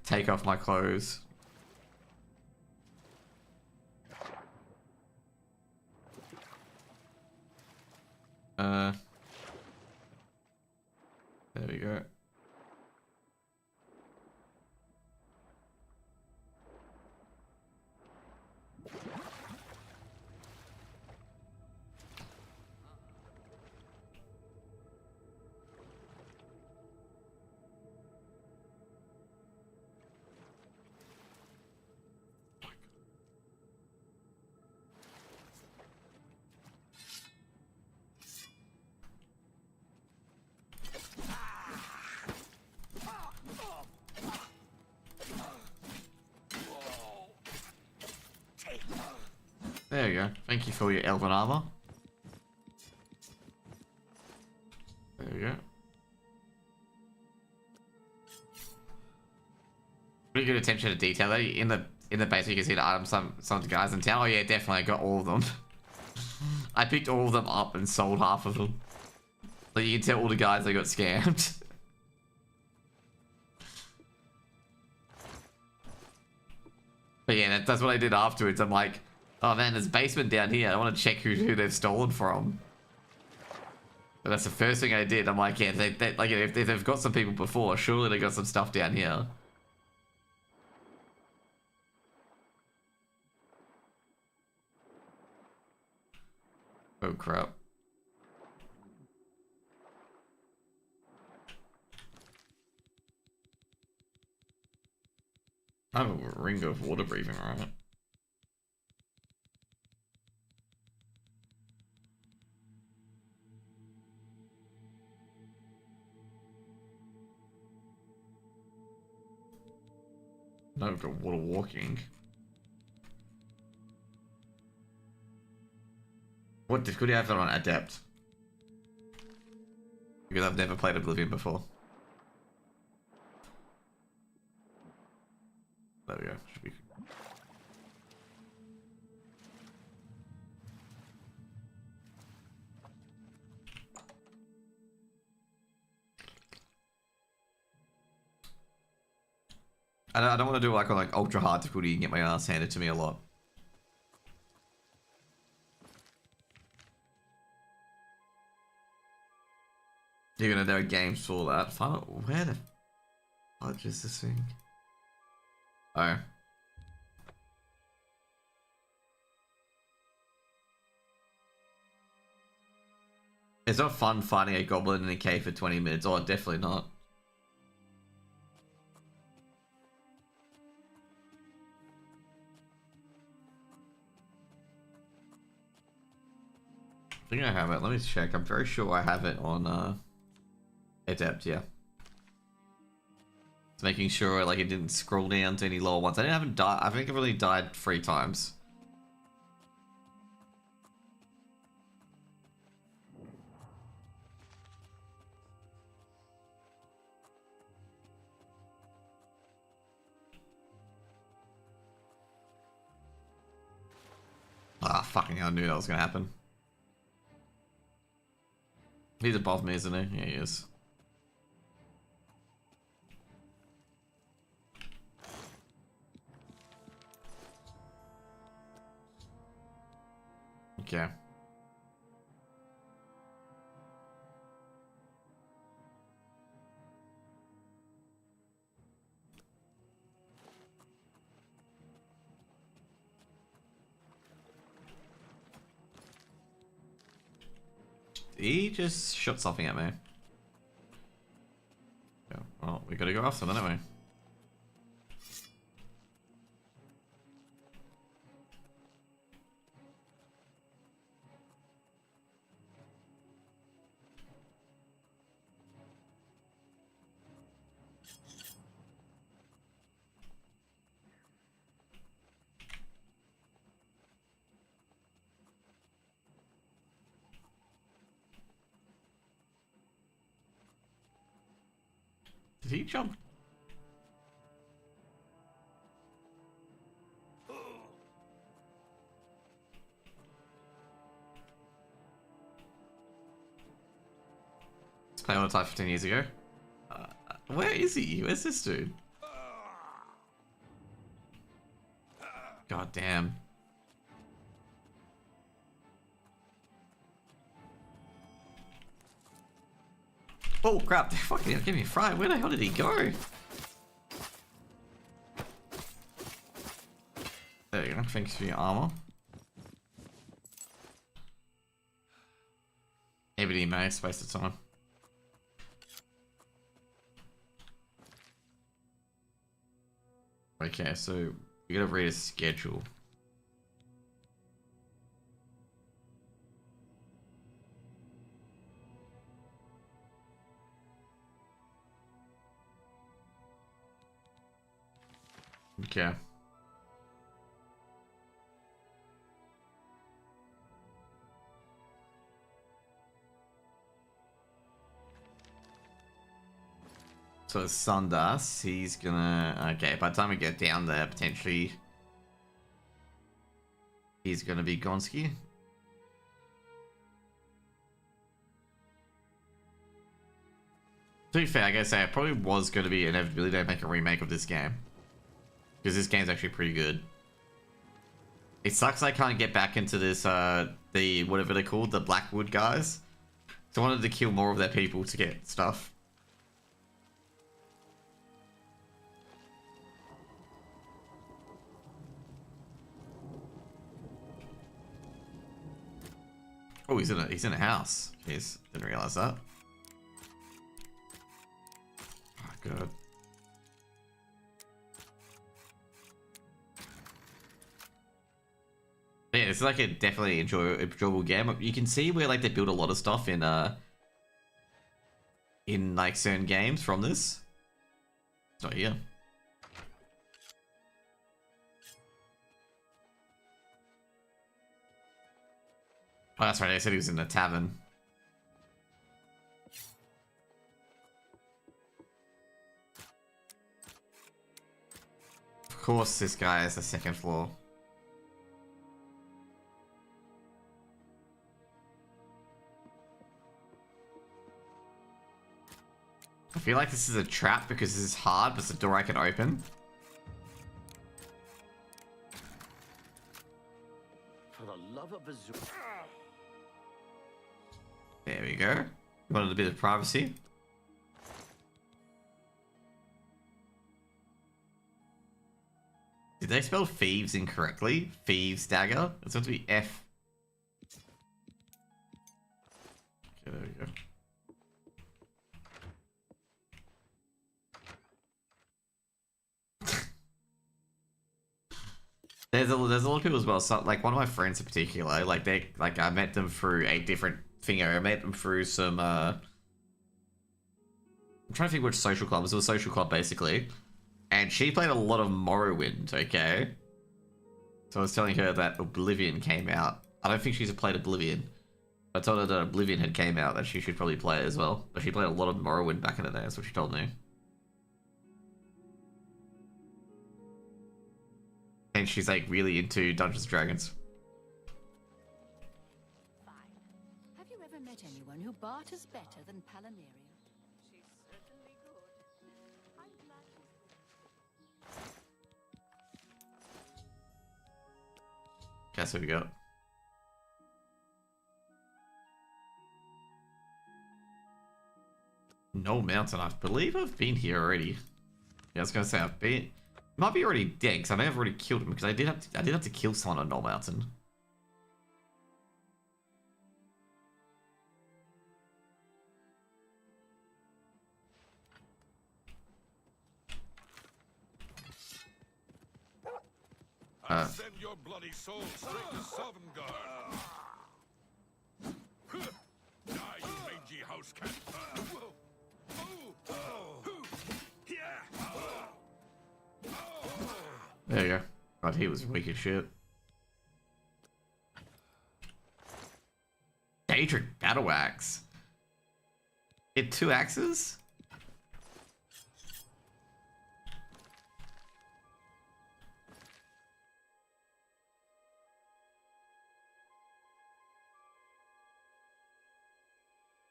take off my clothes. There we go. There you go. Thank you for your elven armor. There we go. Pretty good attention to detail though. In the base you can see the items some of the guys in town. Oh yeah, definitely I got all of them. I picked all of them up and sold half of them. So you can tell all the guys they got scammed. But yeah, that's what I did afterwards. I'm like, oh man, there's a basement down here. I want to check who they've stolen from. But that's the first thing I did. I'm like, yeah, they like if they've got some people before, surely they got some stuff down here. Oh crap. I have a ring of water breathing, right? No, I've got water walking. What difficulty do I have that on Adept? Because I've never played Oblivion before. There we go. Should be. I don't want to do like on like ultra hard difficulty and get my ass handed to me a lot. You're gonna know games for that. Where the fuck is this thing? Oh. It's not fun fighting a goblin in a cave for 20 minutes. Oh, definitely not. I think I have it. Let me check. I'm very sure I have it on Adept, yeah. It's making sure like it didn't scroll down to any lower ones. I haven't died. I think I've only died 3 times. Ah, fucking hell, I knew that was gonna happen. He's above me, isn't he? Yeah, he is. Okay. He just shot something at me. Yeah, well, we gotta go after them anyway. Did he jump? This play on a type 15 years ago. Where is he? Where's this dude? God damn. Oh crap, they fucking gave me a fright. Where the hell did he go? There you go, thanks for your armor. Everybody may space of time. Okay, so we gotta read a schedule. Okay. So it's Sundas, he's gonna... Okay, by the time we get down there, potentially... He's gonna be Gonski. To be fair, I gotta say, it probably was gonna be inevitability to make a remake of this game. Because this game's actually pretty good. It sucks I can't get back into this, the, whatever they're called, the Blackwood guys. So I wanted to kill more of their people to get stuff. Oh, he's in a house. Jeez, didn't realize that. Oh, God. Yeah, it's like a definitely enjoyable game. You can see where like they build a lot of stuff in like certain games from this. It's not here. Oh, that's right. I said he was in the tavern. Of course, this guy is the second floor. I feel like this is a trap because this is hard, but it's a door I can open. For the love of a zoo. There we go. Wanted a bit of privacy. Did they spell thieves incorrectly? Thieves dagger? It's supposed to be F. Yeah, there we go. There's a lot of people as well. So, like one of my friends in particular, I met them through a different thing. I met them through some. I'm trying to think which social club. It was a social club basically, and she played a lot of Morrowind. Okay, so I was telling her that Oblivion came out. I don't think she's played Oblivion. I told her that Oblivion had came out, that she should probably play it as well. But she played a lot of Morrowind back in the day. That's what she told me. And she's like really into Dungeons and Dragons. Fine. Have you ever met anyone who barters better than Palameria? She's certainly good. I'm glad she's... Guess what we got? No Mountain. I believe I've been here already. Yeah, I was gonna say I've been. Might be already dead because I may have already killed him because I did have to kill someone on Null Mountain. I'll send your bloody soul straight to Sovngarde. Die, you mangy house cat. There you go. God, he was weak as shit. Daedric Battle Axe. It 2 axes?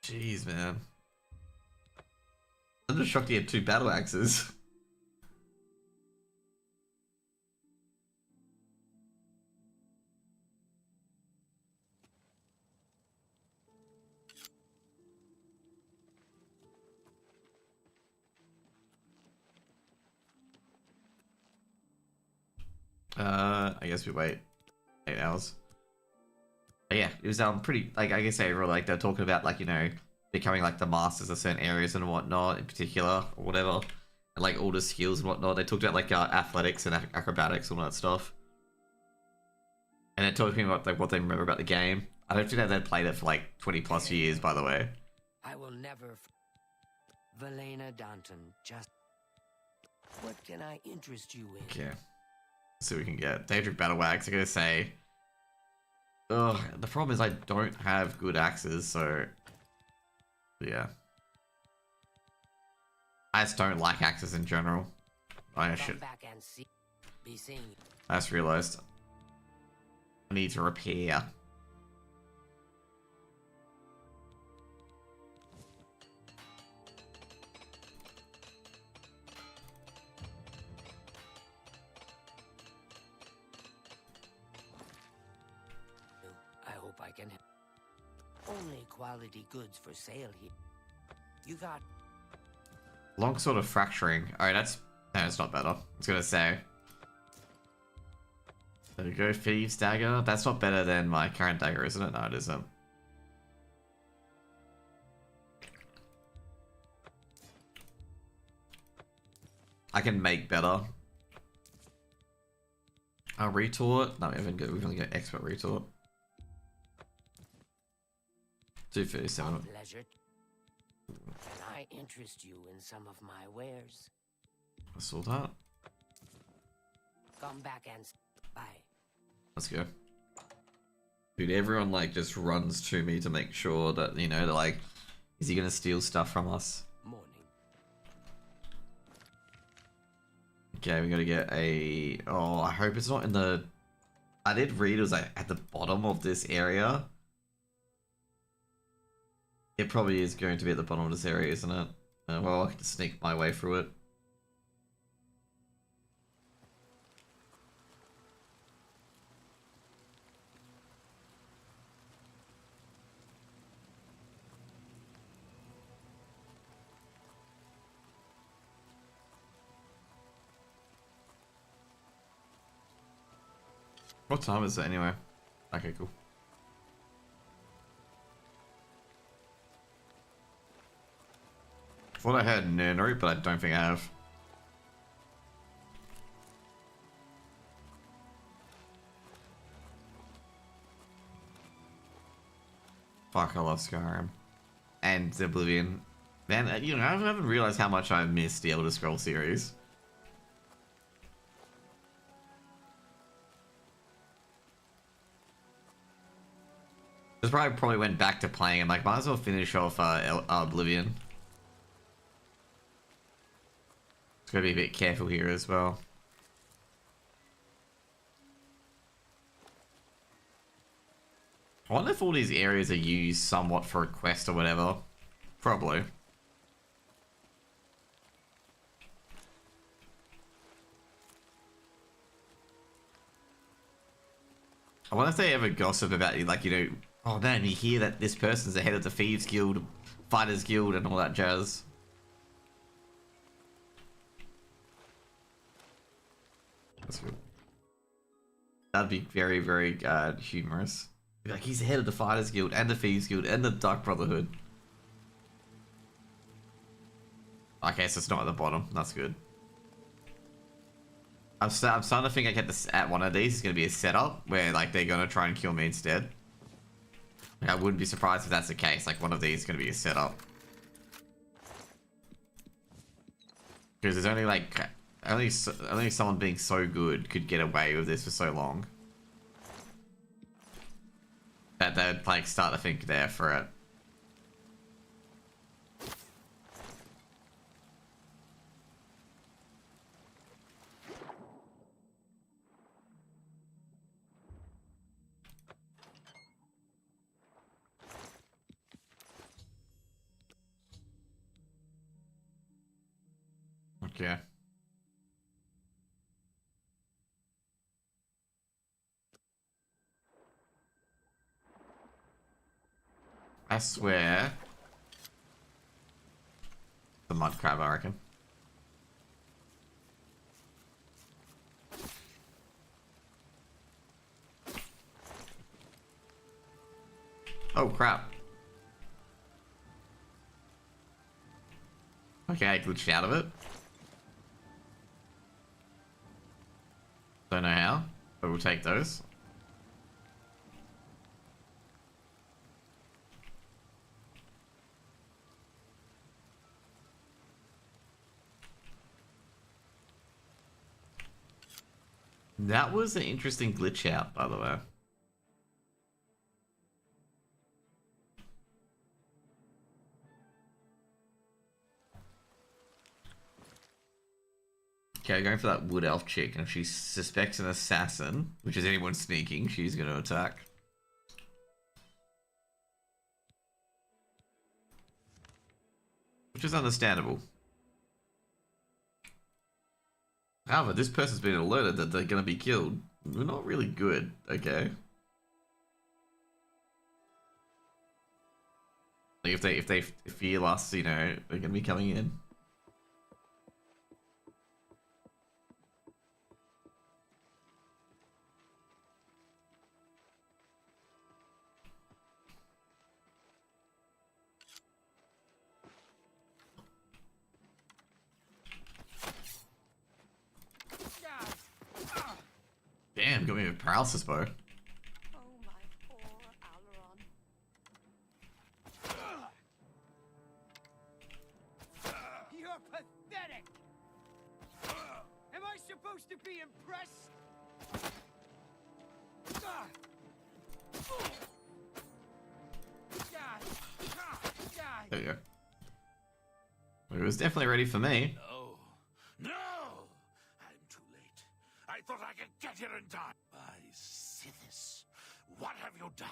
Jeez, man. I'm just shocked he had 2 battle axes. I guess we wait 8 hours. But yeah, it was pretty, like, I guess they were like, they're talking about, like, you know, becoming like the masters of certain areas and whatnot in particular or whatever, and like all the skills and whatnot. They talked about like athletics and acrobatics and all that stuff, and they talked to me about like what they remember about the game. I don't think they'd played it for like 20+ years, by the way. I will never. Valena Danton, just what can I interest you in? Okay, let's see what we can get. Daedric Battle Axe. I'm gonna say, ugh. The problem is I don't have good axes, so yeah. I just don't like axes in general. I should. I just realized I need to repair. I hope I can. Only quality goods for sale here. You got Long sort of fracturing. Alright, no, it's not better. I was gonna say. There we go, Thieves Dagger. That's not better than my current dagger, isn't it? No, it isn't. I can make better. Retort. No, we've only got expert retort. 237. pleasure. Can I interest you in some of my wares? I saw that. Come back and buy. Let's go. Dude, everyone like just runs to me to make sure that, you know, they're like, is he gonna steal stuff from us? Morning. Okay, we gotta get a... Oh, I hope it's not in the... I did read it was like at the bottom of this area. It probably is going to be at the bottom of this area, isn't it? Well, I can sneak my way through it. What time is it anyway? Okay, cool. Thought I heard Nurnery, but I don't think I have. Fuck, I love Skyrim. And Oblivion. Man, you know, I haven't realized how much I missed the Elder Scrolls series. Just probably went back to playing and like, might as well finish off Oblivion. Just gotta be a bit careful here as well. I wonder if all these areas are used somewhat for a quest or whatever. Probably. I wonder if they ever gossip about, like, you know, oh man, you hear that this person's the head of the Thieves Guild, Fighters Guild, and all that jazz. That's good. That'd be very, very humorous. Be like, he's the head of the Fighters Guild, and the Thieves Guild, and the Dark Brotherhood. Okay, so it's not at the bottom. That's good. I'm starting to think I get this at one of these. It's going to be a setup where, like, they're going to try and kill me instead. Like, I wouldn't be surprised if that's the case. Like, one of these is going to be a setup. Because there's only, like, only someone being so good could get away with this for so long. That they'd, like, start to think they're for it. Okay. I swear. The mud crab, I reckon. Oh crap. Okay, I glitched out of it. Don't know how, but we'll take those. That was an interesting glitch out, by the way. Okay, going for that wood elf chick, and if she suspects an assassin, which is anyone sneaking, she's going to attack. Which is understandable. However, this person's been alerted that they're going to be killed. We're not really good, okay? Like if they feel us, you know, they're going to be coming in. Damn, got me a paralysis bow. Oh, my poor Alaron. You're pathetic! Am I supposed to be impressed? There you go. It was definitely ready for me. No! No! I'm too late. I thought I could get here in time. My Sithis, what have you done?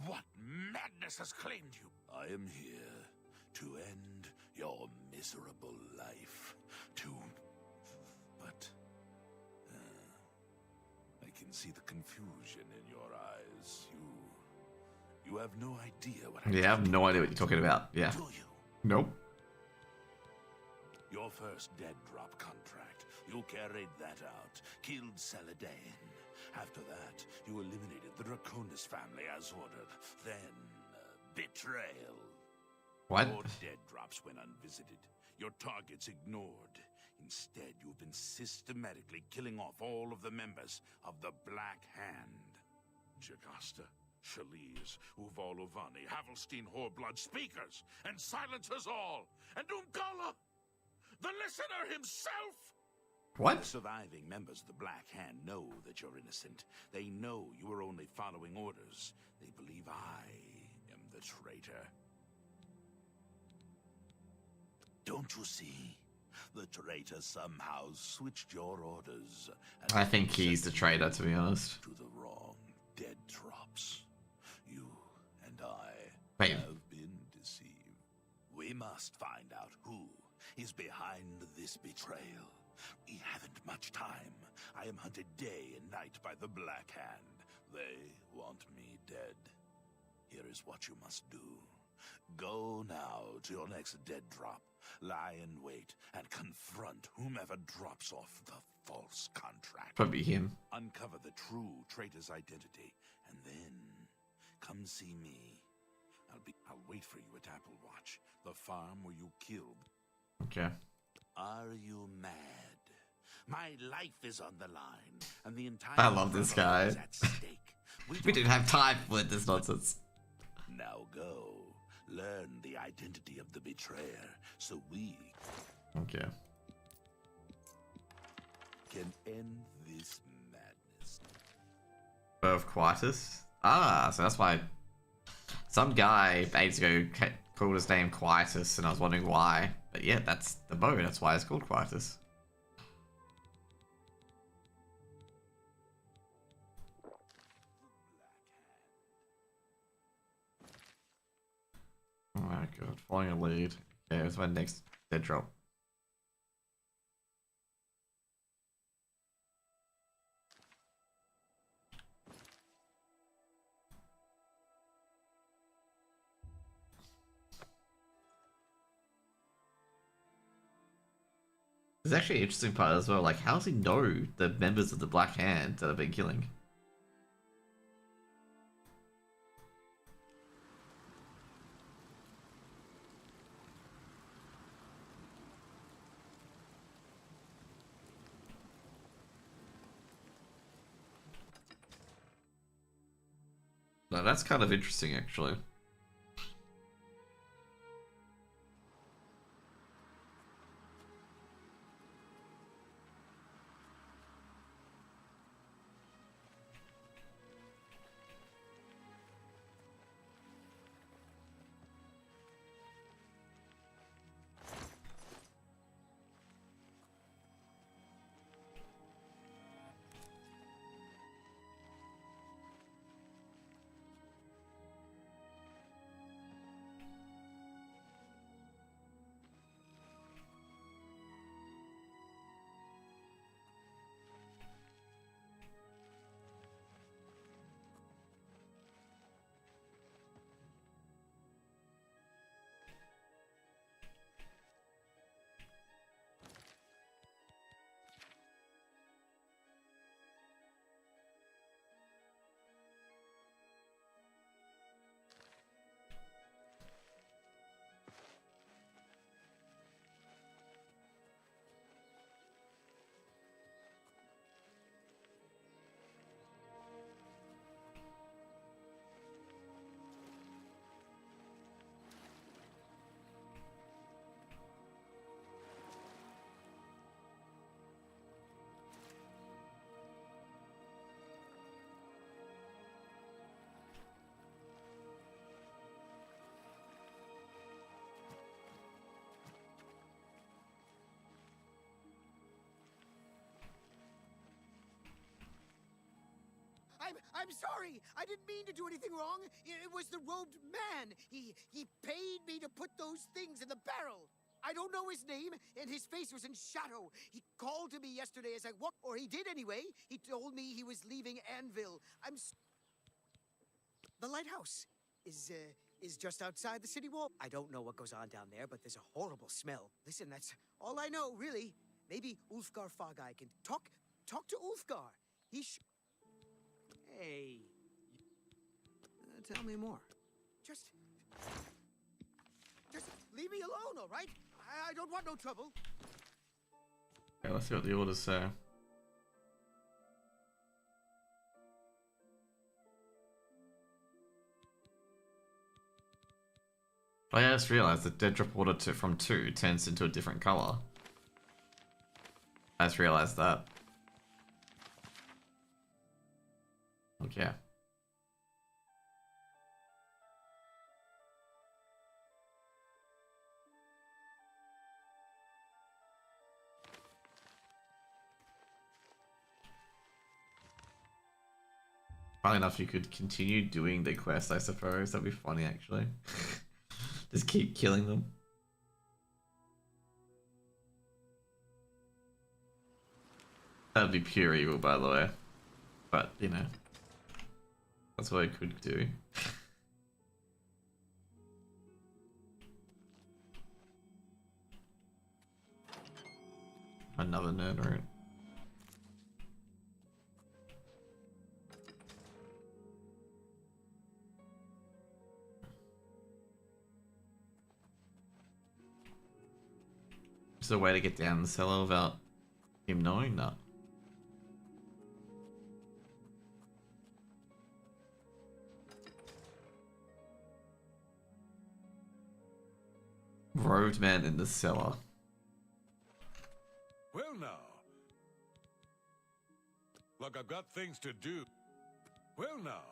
What madness has claimed you? I am here to end your miserable life. But... I can see the confusion in your eyes. You have no idea what Yeah, I have no idea what you're talking about. Yeah. Do you? Nope. Your first dead drop contract. You carried that out, killed Saladin. After that, you eliminated the Draconis family as ordered. Then, betrayal. What? Your dead drops went unvisited. Your targets ignored. Instead, you've been systematically killing off all of the members of the Black Hand. Jagasta, Shaliz, Uvalovani, Havelstein, Horblood, speakers, and silencers all! And Umkala, the listener himself! What? The surviving members of the Black Hand know that you're innocent. They know you are only following orders. They believe I am the traitor. Don't you see? The traitor somehow switched your orders. And I think he's the traitor, to be honest. to the wrong dead drops. You and I Wait. have been deceived. We must find out who is behind this betrayal. We haven't much time. I am hunted day and night by the Black Hand. They want me dead. Here is what you must do. Go now to your next dead drop. Lie in wait and confront whomever drops off the false contract. Probably him. Uncover the true traitor's identity, and then come see me. I'll wait for you at Applewatch, the farm where you killed. Okay. Are you mad? My life is on the line, and the entire I love this guy. is at stake. We didn't have time for this nonsense. Now go. Learn the identity of the betrayer, so we Okay. can end this madness. Of Quietus. Ah, so that's why some guy ages ago called his name Quietus, and I was wondering why. But yeah, that's the bow. That's why it's called Quietus. Oh my god, following a lead. Okay, it's my next dead drop. There's actually an interesting part as well, like how does he know the members of the Black Hand that have been killing? No, that's kind of interesting actually. I'm sorry. I didn't mean to do anything wrong. It was the robed man. He paid me to put those things in the barrel. I don't know his name, and his face was in shadow. He called to me yesterday as I walked, or he did anyway. He told me he was leaving Anvil. The lighthouse is just outside the city wall. I don't know what goes on down there, but there's a horrible smell. Listen, that's all I know, really. Maybe Ulfgar Fogeye can talk to Ulfgar. Hey, tell me more. Just Leave me alone, all right? I don't want no trouble. Okay, let's see what the orders say. Oh yeah, I just realized that dead drop order from 2 turns into a different color. I just realized that. Okay. Funny enough, you could continue doing the quest, I suppose. That'd be funny, actually. Just keep killing them. That'd be pure evil, by the way. But, you know. That's what I could do. Another nerd route. Is there a way to get down the cellar without him knowing? No. Roadman in the cellar. Well now. Look, I've got things to do. Well now.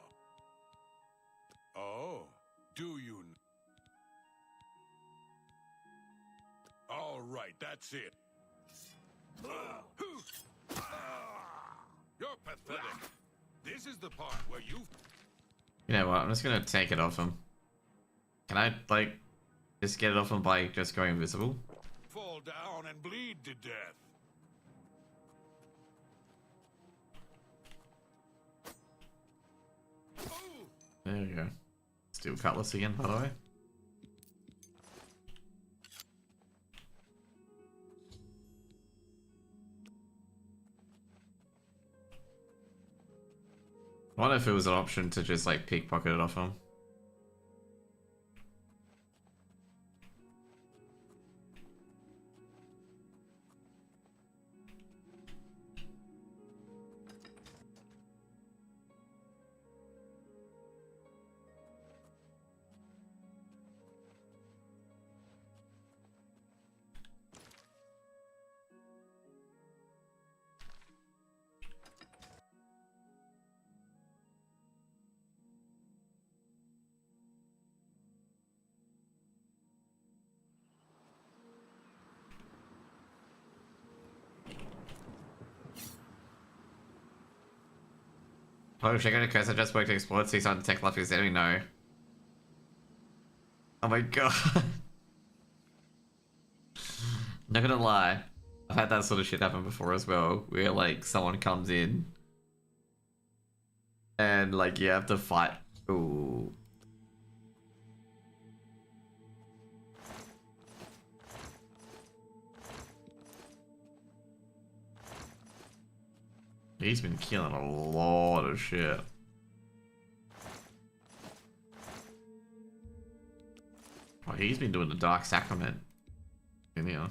Oh, do you? All right, that's it. You're pathetic. This is the part where you... You know what? I'm just gonna take it off him. Can I, like, just get it off him by just going invisible? fall down and bleed to death. There you go. Steel cutlass again, by the way. I wonder if it was an option to just like pickpocket it off him. Oh, check out a curse. I just worked to explore to see something to take life is enemy. No. Oh my god. Not gonna lie. I've had that sort of shit happen before as well. Where like someone comes in and like you have to fight. Ooh. He's been killing a lot of shit. Oh, he's been doing the Dark Sacrament. In here.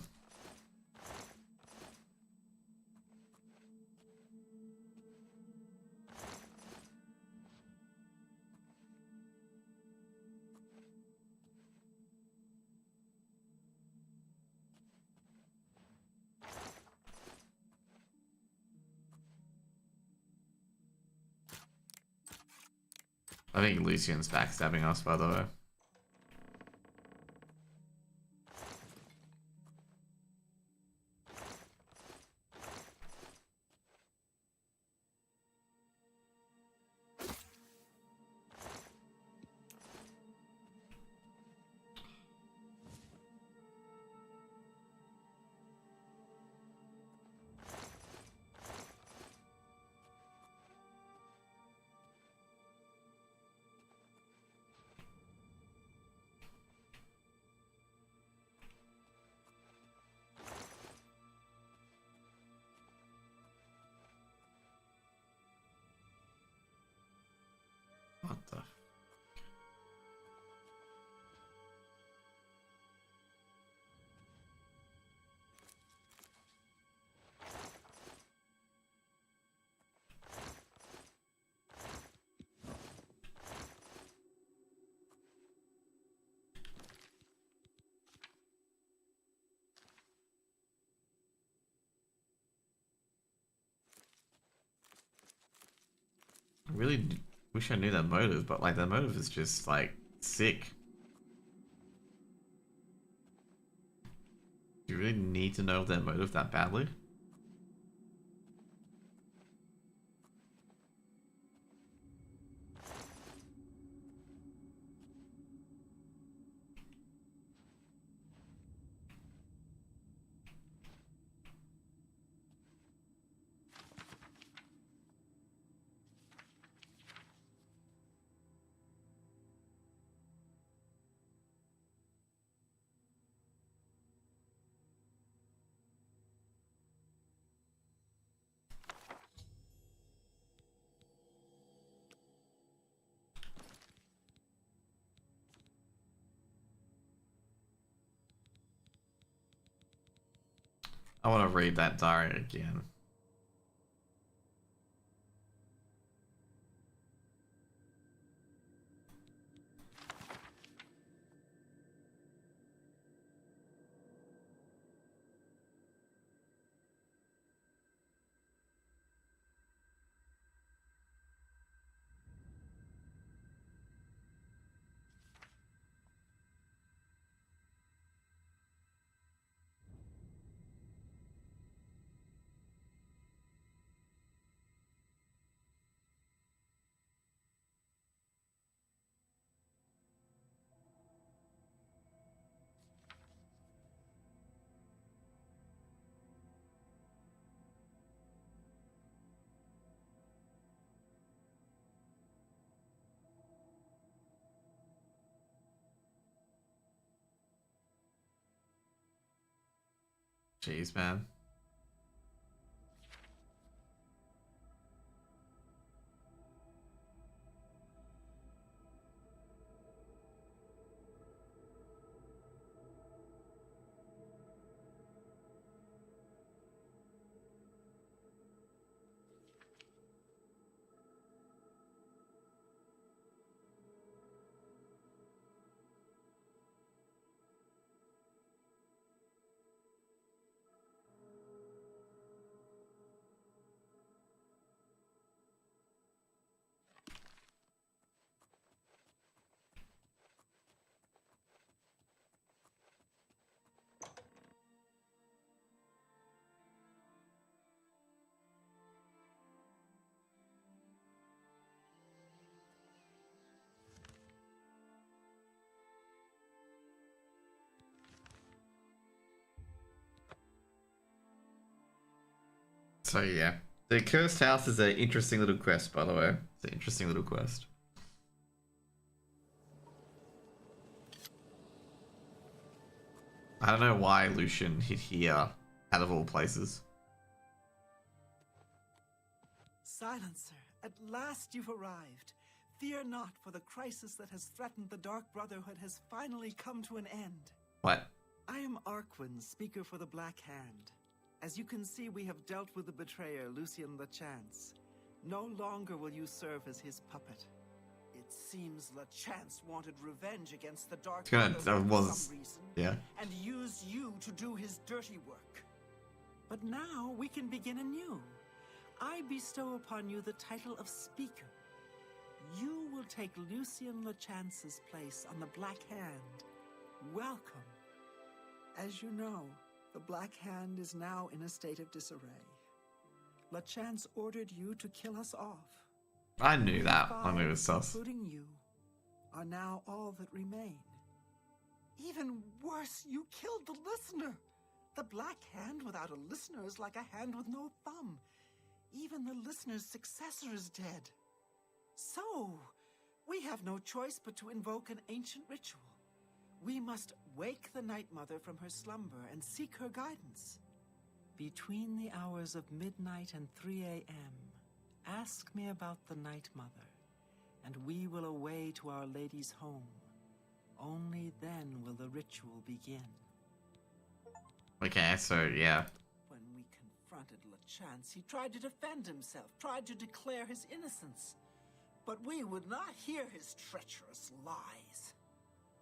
I think Lucian's backstabbing us, by the way. really wish I knew their motive, but like their motive is just like sick. Do you really need to know their motive that badly? I want to read that diary again. Jeez, man. So yeah, the cursed house is an interesting little quest, by the way. It's an interesting little quest. I don't know why Lucian hit here, out of all places. Silencer, at last you've arrived. Fear not, for the crisis that has threatened the Dark Brotherhood has finally come to an end. What? I am Arquin, speaker for the Black Hand. As you can see, we have dealt with the betrayer, Lucien LeChance. No longer will you serve as his puppet. It seems LeChance wanted revenge against the Dark Brotherhood for some reason, yeah, and used you to do his dirty work. But now we can begin anew. I bestow upon you the title of Speaker. You will take Lucien LeChance's place on the Black Hand. Welcome. As you know, the Black Hand is now in a state of disarray. LeChance ordered you to kill us off. I knew that. I knew it was sus. Including you, are now all that remain. Even worse, you killed the listener. The Black Hand without a listener is like a hand with no thumb. Even the listener's successor is dead. So, we have no choice but to invoke an ancient ritual. We must wake the Night Mother from her slumber and seek her guidance. Between the hours of midnight and 3 a.m., ask me about the Night Mother, and we will away to Our Lady's home. Only then will the ritual begin. Okay, so yeah. When we confronted LeChance, he tried to defend himself, tried to declare his innocence. But we would not hear his treacherous lies.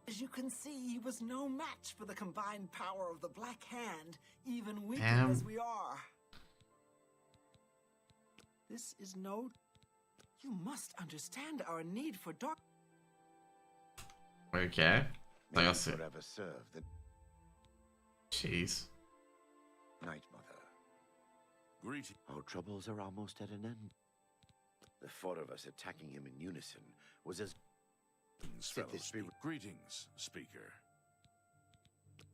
As you can see, he was no match for the combined power of the Black Hand, even weakened as we are. This is no... You must understand our need for dark. Okay. I May you see. forever serve the Jeez. Night Mother. Greetings. Our troubles are almost at an end. The four of us attacking him in unison was as Fellow this be- Greetings, Speaker.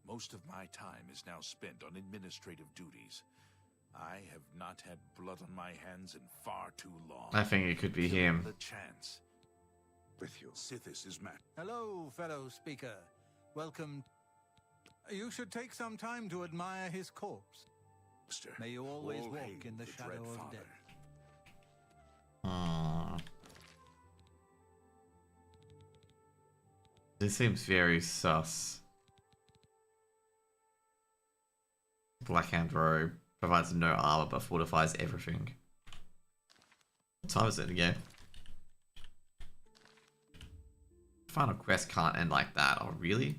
Most of my time is now spent on administrative duties. I have not had blood on my hands in far too long. I think it could be Given him. The chance. with you. Sithis is mad. Hello, fellow speaker. Welcome. You should take some time to admire his corpse. Mister. May you always All walk hail in the Dread shadow of Father. death. This seems very sus. Blackhand robe provides no armor but fortifies everything. What time is it again? Final quest can't end like that. Oh, really?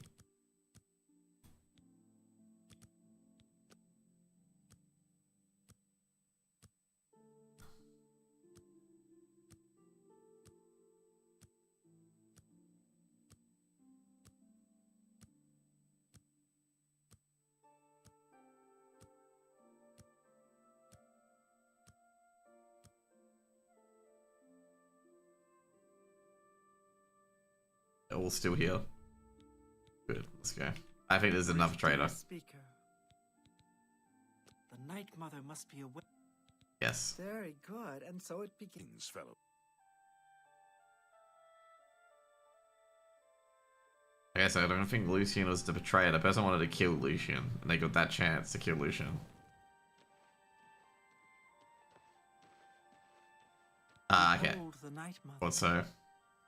They're all still here. Good, let's go. I think there's another trader. Speaker. The Night Mother must be aware. Yes. Very good, and so it begins. Greetings, fellow. Okay, so I don't think Lucian was the betrayer. The person wanted to kill Lucian, and they got that chance to kill Lucian. Ah, okay. Behold the Night Mother. Thought so.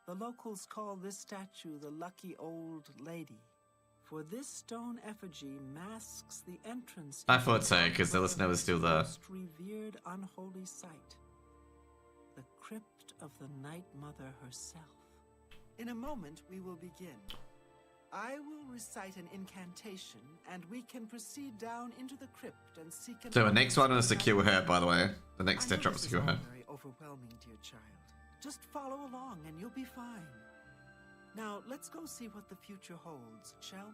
The locals call this statue the Lucky Old Lady, for this stone effigy masks the entrance. I thought so, because the listener was still there. Most revered unholy site, the crypt of the Night Mother herself. In a moment, we will begin. I will recite an incantation, and we can proceed down into the crypt and seek. So the next one is to kill her, by the way. The next I step know drop is this to is kill all her. very overwhelming, dear child. Just follow along and you'll be fine. Now, let's go see what the future holds, shall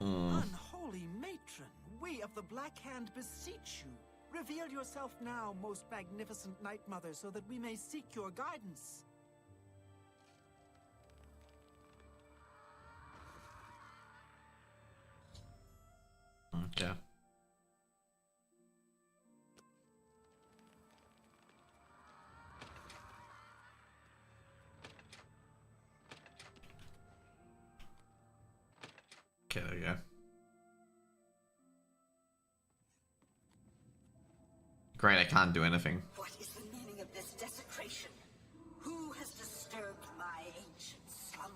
we? Unholy matron, we of the Black Hand beseech you. Reveal yourself now, most magnificent Night Mother, so that we may seek your guidance. Okay. Okay, there you go. Great, I can't do anything. What is the meaning of this desecration? Who has disturbed my ancient slumber?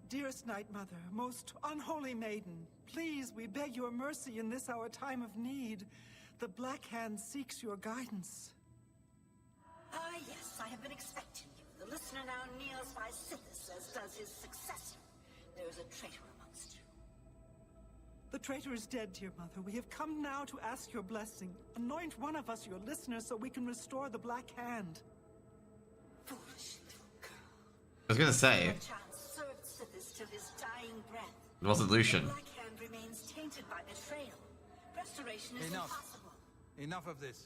Dearest Night Mother, most unholy maiden, please, we beg your mercy in this our time of need. The Black Hand seeks your guidance. Ah, yes, I have been expecting you. The listener now kneels by Sithis, as does his successor. There is a traitor amongst you. The traitor is dead, dear mother. We have come now to ask your blessing. Anoint one of us your listener so we can restore the Black Hand. Foolish little girl. I was gonna say, Your chance served Sithis till his dying breath. it wasn't Lucian. The Black Hand remains tainted by betrayal. Restoration is Enough. impossible. Enough of this.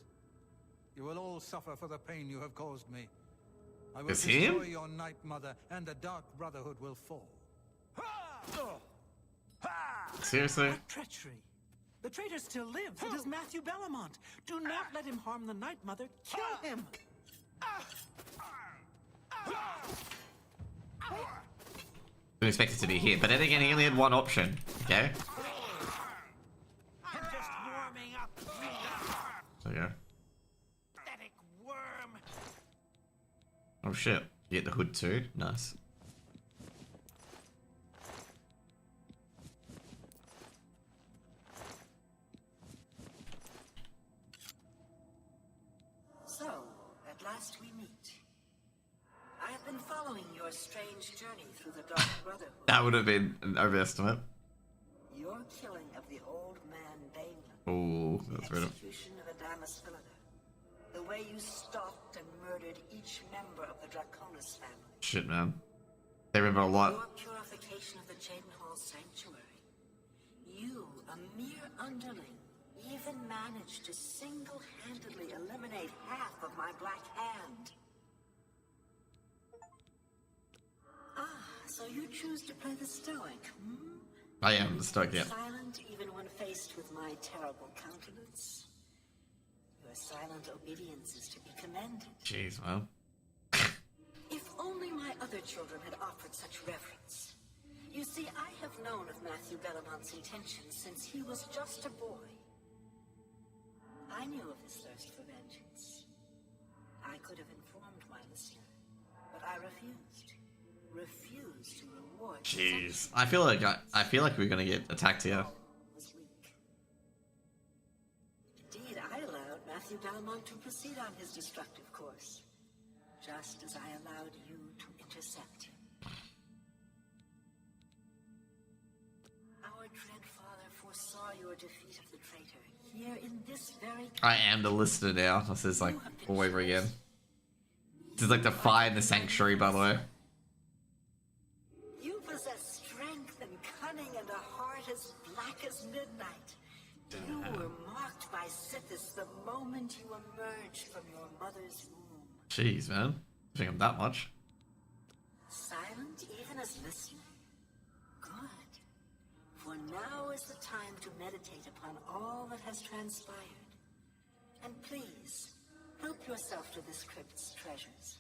You will all suffer for the pain you have caused me. I will It's destroy him? your Night Mother, and the Dark Brotherhood will fall. Seriously? What treachery! The traitor still lives. It is Matthew Bellamont. Do not let him harm the Night Mother. Kill him! Didn't expect it to be him, but then again, he only had one option. Okay? I'm just warming up. There you go. Pathetic worm. Oh shit. You get the hood too? Nice. So, at last we meet. I have been following your strange journey through the Dark Brotherhood. That would have been an overestimate. Your killing of the old man Balin. Oh, that's the right. execution of Adamus Philida. The way you stalked and murdered each member of the Draconis family. Shit, man. They remember a lot. Your purification of the Jadenhall Sanctuary. You, a mere underling, even managed to single-handedly eliminate half of my Black Hand. Ah, so you choose to play the stoic, hmm? I am the stoic, yeah. Silent even when faced with my terrible countenance. Your silent obedience is to be commended. Jeez, man. If only my other children had offered such reverence. You see, I have known of Matthew Bellamont's intentions since he was just a boy. I knew of his thirst for vengeance. I could have informed my listener, but I refused. Refused to reward. Jeez, I feel like we're gonna get attacked here. Was weak. Indeed, I allowed Matthew Bellamont to proceed on his destructive course, just as I allowed you to intercept him. Our dread father foresaw your defeat of the traitor here in this very. I am the listener now. This is like all over again. This is like the fire in the sanctuary, by the way. You possess strength and cunning and a heart as black as midnight. You were marked by Sithis the moment you emerged from your mother's womb. Jeez, man. I think I'm that much. Silent even as listener? Good. For now is the time to meditate upon all that has transpired. And please, help yourself to this crypt's treasures.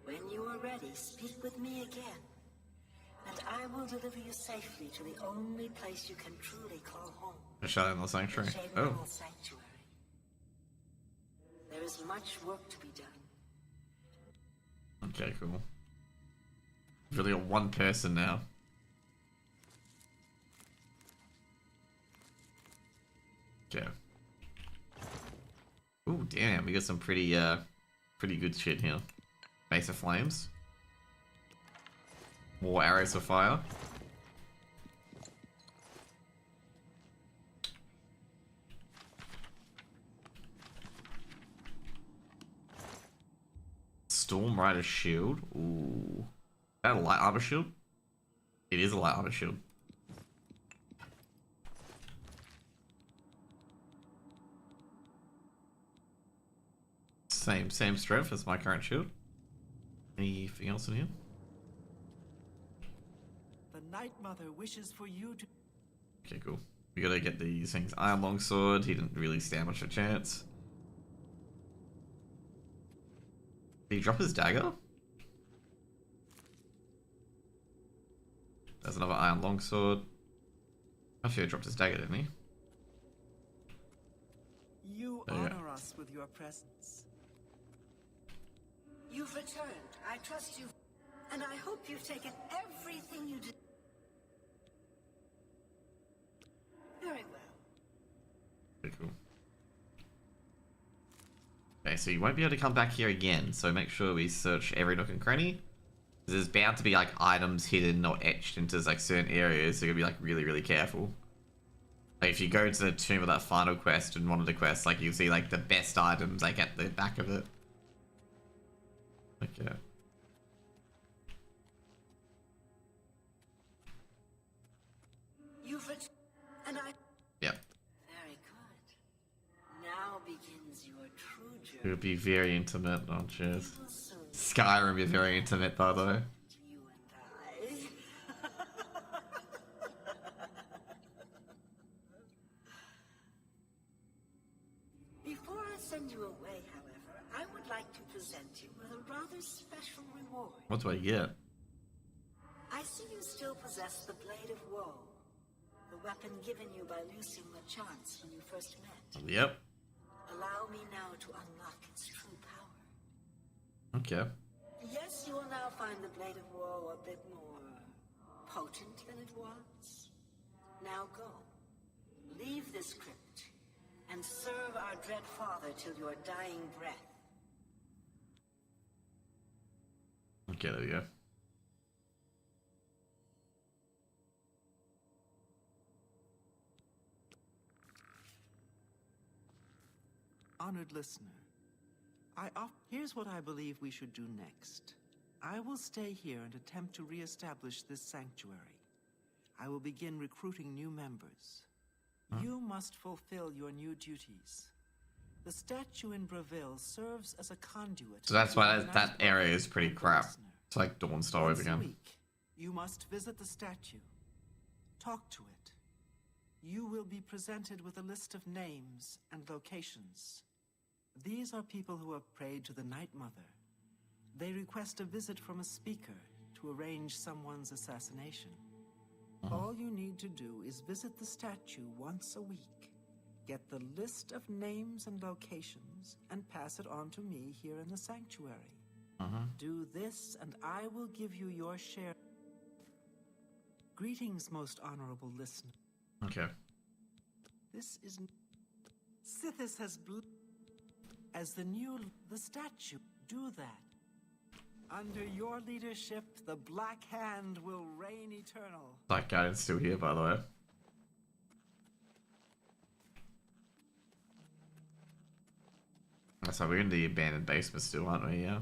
When you are ready, speak with me again, and I will deliver you safely to the only place you can truly call home. A shot in the sanctuary. The Oh. Sanctuary. There is much work to be done. Okay, cool. We've really got one person now. Okay. Ooh, damn, we got some pretty good shit here. Base of flames. More arrows of fire. Storm Rider shield. Ooh. Is that a light armor shield? It is a light armor shield. Same strength as my current shield. Anything else in here? The Night Mother wishes for you to. Okay, cool. We gotta get these things. Iron Longsword. He didn't really stand much of a chance. Did he drop his dagger? There's another Iron Longsword. Actually, he dropped his dagger, didn't he? You honor us with your presence. You've returned. I trust you. And I hope you've taken everything you did. Very well. Pretty cool. Okay, so you won't be able to come back here again, so make sure we search every nook and cranny. There's bound to be like items hidden or etched into like certain areas, so you gotta be like really careful. Like if you go to the tomb of that final quest and one of the quests, like you'll see like the best items like at the back of it. Okay. You've returned. And I. Yep. Very good. Now begins your true journey. It would be very intimate. Oh, cheers. Skyrim be very intimate, by the way. You and I. Before I send you away, however, I would like to present you with a rather special reward. What do I get? I see you still possess the Blade of Woe, the weapon given you by Lucien LeChance when you first met. Yep. Allow me now to unlock its true power. Okay. Yes, you will now find the Blade of Woe a bit more potent than it was. Now go. Leave this crypt and serve our dread father till your dying breath. Okay, there we go. honored listener, here's what I believe we should do next. I will stay here and attempt to re-establish this sanctuary. I will begin recruiting new members. You must fulfill your new duties. The statue in Breville serves as a conduit. So that's why that area is pretty crap. It's like Dawnstar over again. Once a week, you must visit the statue. Talk to it. You will be presented with a list of names and locations. These are people who have prayed to the Night Mother. They request a visit from a speaker to arrange someone's assassination. All you need to do is visit the statue once a week, get the list of names and locations, and pass it on to me here in the sanctuary. Do this, and I will give you your share. Greetings, most honorable listener. Okay. This is... Sithis has as the statue. Do that. Under your leadership, the Black Hand will reign eternal. Black Guardian's still here, by the way. So we're in the abandoned basement still, aren't we? Yeah.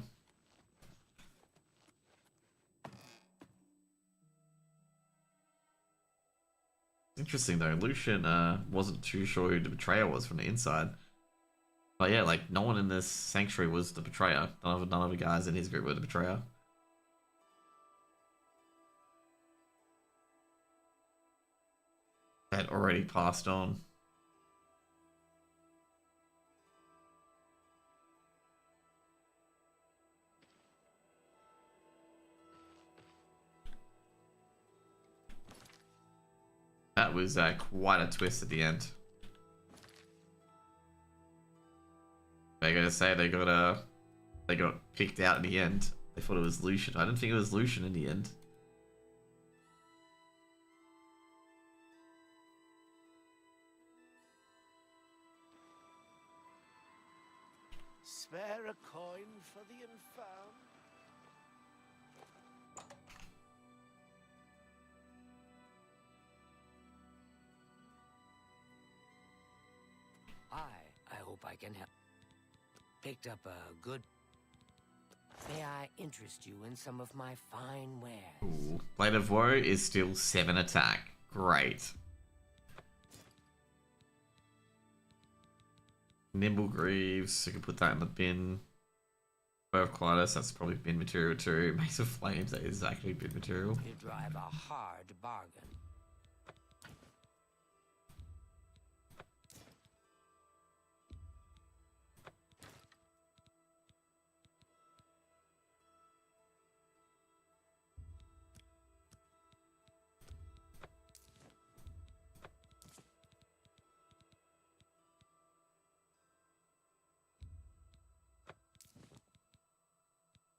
Interesting though, Lucian wasn't too sure who the betrayer was from the inside. But yeah, like no one in this sanctuary was the betrayer. None of the guys in his group were the betrayer. They had already passed on. That was quite a twist at the end. I gotta say they got kicked out in the end. They thought it was Lucian. I didn't think it was Lucian in the end. Spare a coin for the infirm? I hope I can help. Picked up a good... May I interest you in some of my fine wares? Ooh. Blade of Woe is still 7 attack. Great. Nimble Greaves, I can put that in the bin. Bow of Clytus, that's probably bin material too. Mace of Flames, that is actually bin material. You drive a hard bargain.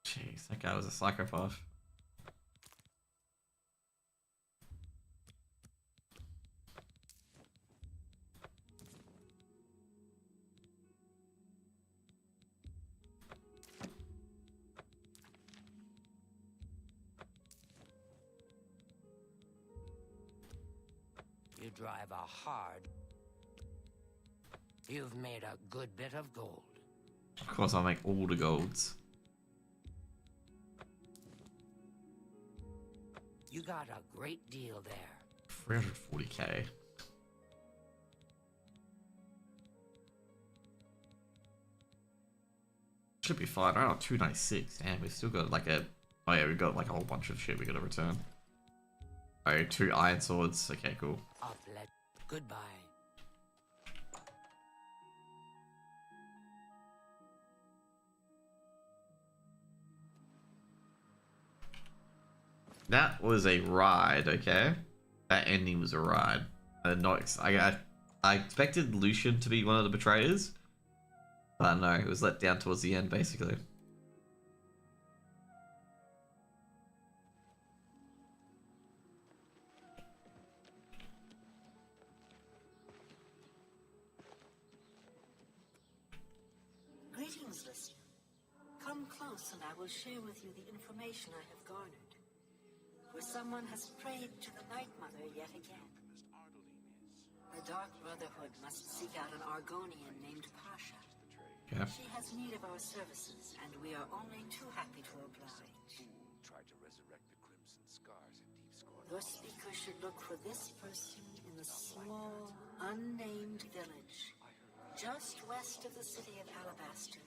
Jeez, that guy was a psychopath. You drive a hard... You've made a good bit of gold. Of course I'll make all the golds. You got a great deal there. 340k. Should be fine. Right on 296. Damn, we've still got like a... Oh yeah, we've got like a whole bunch of shit we gotta return. Oh, 2 iron swords. Okay, cool. Goodbye. That was a ride, okay? That ending was a ride. I did not. I expected Lucian to be one of the betrayers, but no, it was let down towards the end, basically. Greetings, listener. Come close and I will share with you the information I have garnered. For someone has prayed to the Night Mother yet again. The Dark Brotherhood must seek out an Argonian named Pasha. Yeah. She has need of our services, and we are only too happy to oblige. Tried to resurrect the crimson scars in deep scorn. Your speaker should look for this person in a small, unnamed village, just west of the city of Alabaster,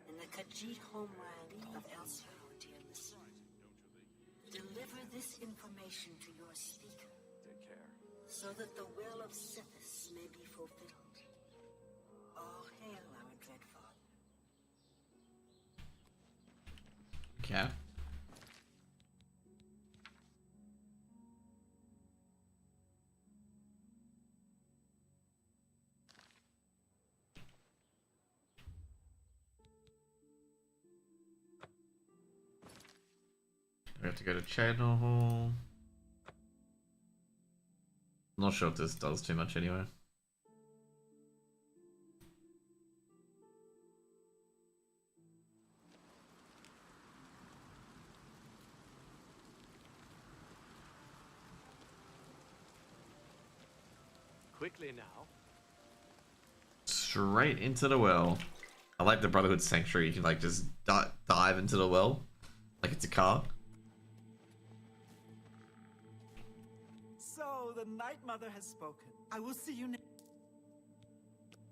in the Khajiit homeland of Elsfell, dear listener. Deliver this information to your speaker, Take care. so that the will of Sithis may be fulfilled. All hail our dread father. Okay. We have to go to Channel Hall. Not sure if this does too much anyway. Quickly now. Straight into the well. I like the Brotherhood Sanctuary. You can like just dive into the well, like it's a car. So the Night Mother has spoken. I will see you next.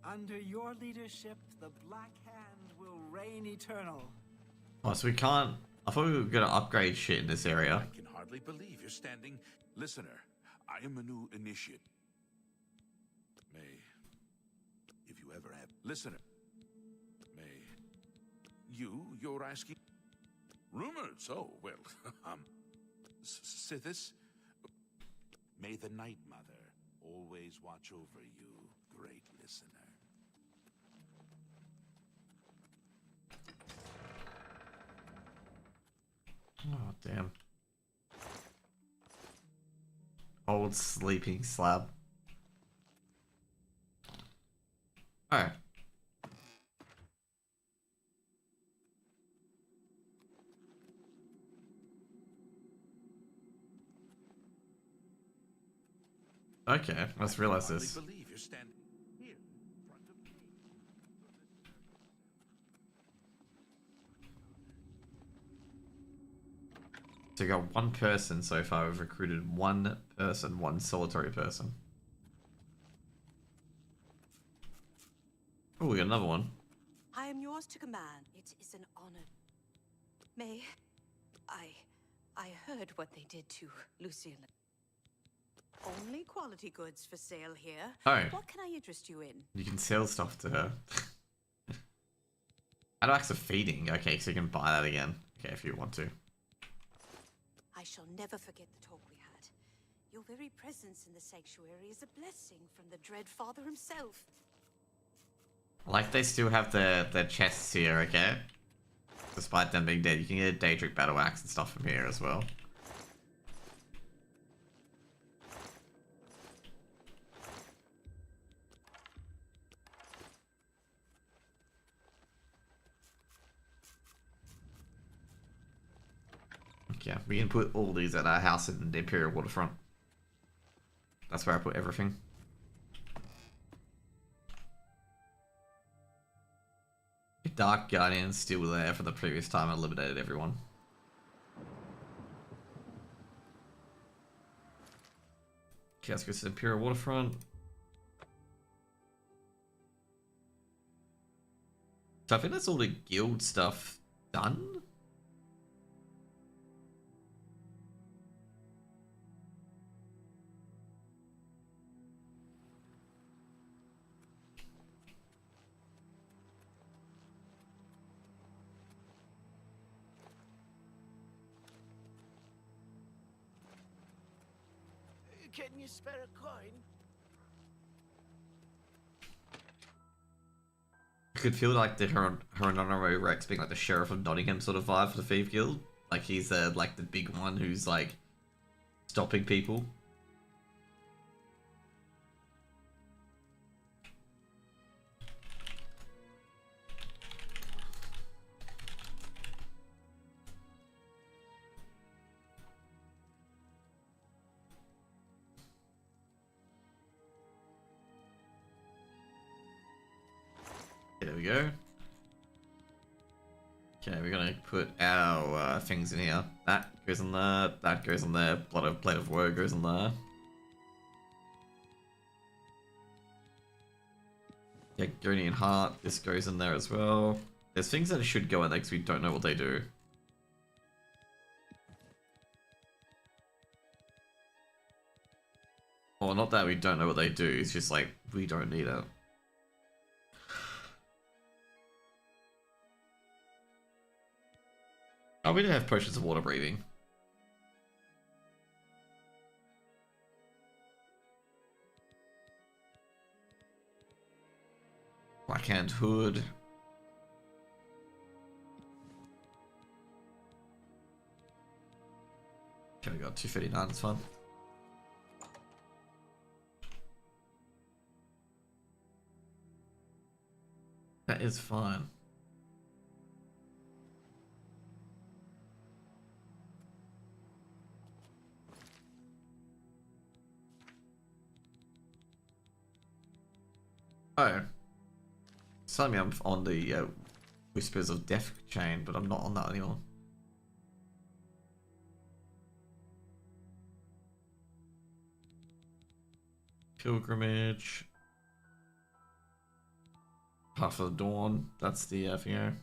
Under your leadership, the Black Hand will reign eternal. Oh, so we can't. I thought we were gonna upgrade shit in this area. I can hardly believe you're standing. Listener, I am a new initiate. May, if you ever have. Listener, May, you're asking. Rumors, oh, well, Sithis, may the Night Mother always watch over you, great listener. Oh, damn. Old sleeping slab. Alright. Okay, let's realize this. Believe you're standing here in front of me. So we got one person so far. We've recruited one person, one solitary person. Oh, we got another one. I am yours to command. It is an honor. May, I heard what they did to Lucille. Only quality goods for sale here. Oh. What can I interest you in? You can sell stuff to her. Artifacts of feeding. Okay, so you can buy that again. Okay, if you want to. I shall never forget the talk we had. Your very presence in the sanctuary is a blessing from the Dread Father himself. Like, they still have their chests here, okay? Despite them being dead, you can get a Daedric battle axe and stuff from here as well. Yeah, we can put all these at our house in the Imperial Waterfront. That's where I put everything. Dark Guardian's still there from the previous time I eliminated everyone. Okay, let's go to the Imperial Waterfront. So I think that's all the guild stuff done. Can you spare a coin? I could feel like the Horonoro Rex being like the Sheriff of Nottingham sort of vibe for the Thief Guild. Like he's like the big one who's like stopping people. There we go. Okay, we're gonna put our things in here. That goes in there, that goes in there, Blade of Woe goes in there. Yeah, Gonian Heart, this goes in there as well. There's things that should go in there because we don't know what they do. Well, not that we don't know what they do, it's just like, we don't need it. Oh, we do have potions of water breathing. Blackhand Hood. Okay, we got 239, it's fun. That is fine. Oh. It's telling me I'm on the Whispers of Death chain, but I'm not on that anymore. Pilgrimage. Path of the Dawn. That's the thing.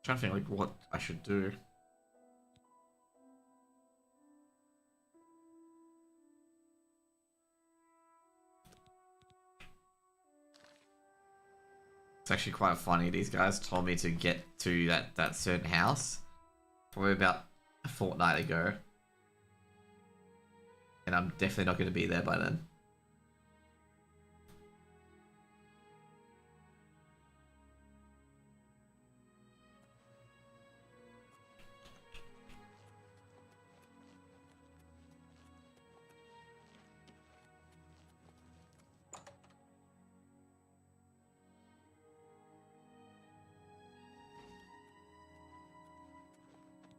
Trying to think like what I should do. It's actually quite funny. These guys told me to get to that certain house probably about a fortnight ago, and I'm definitely not going to be there by then.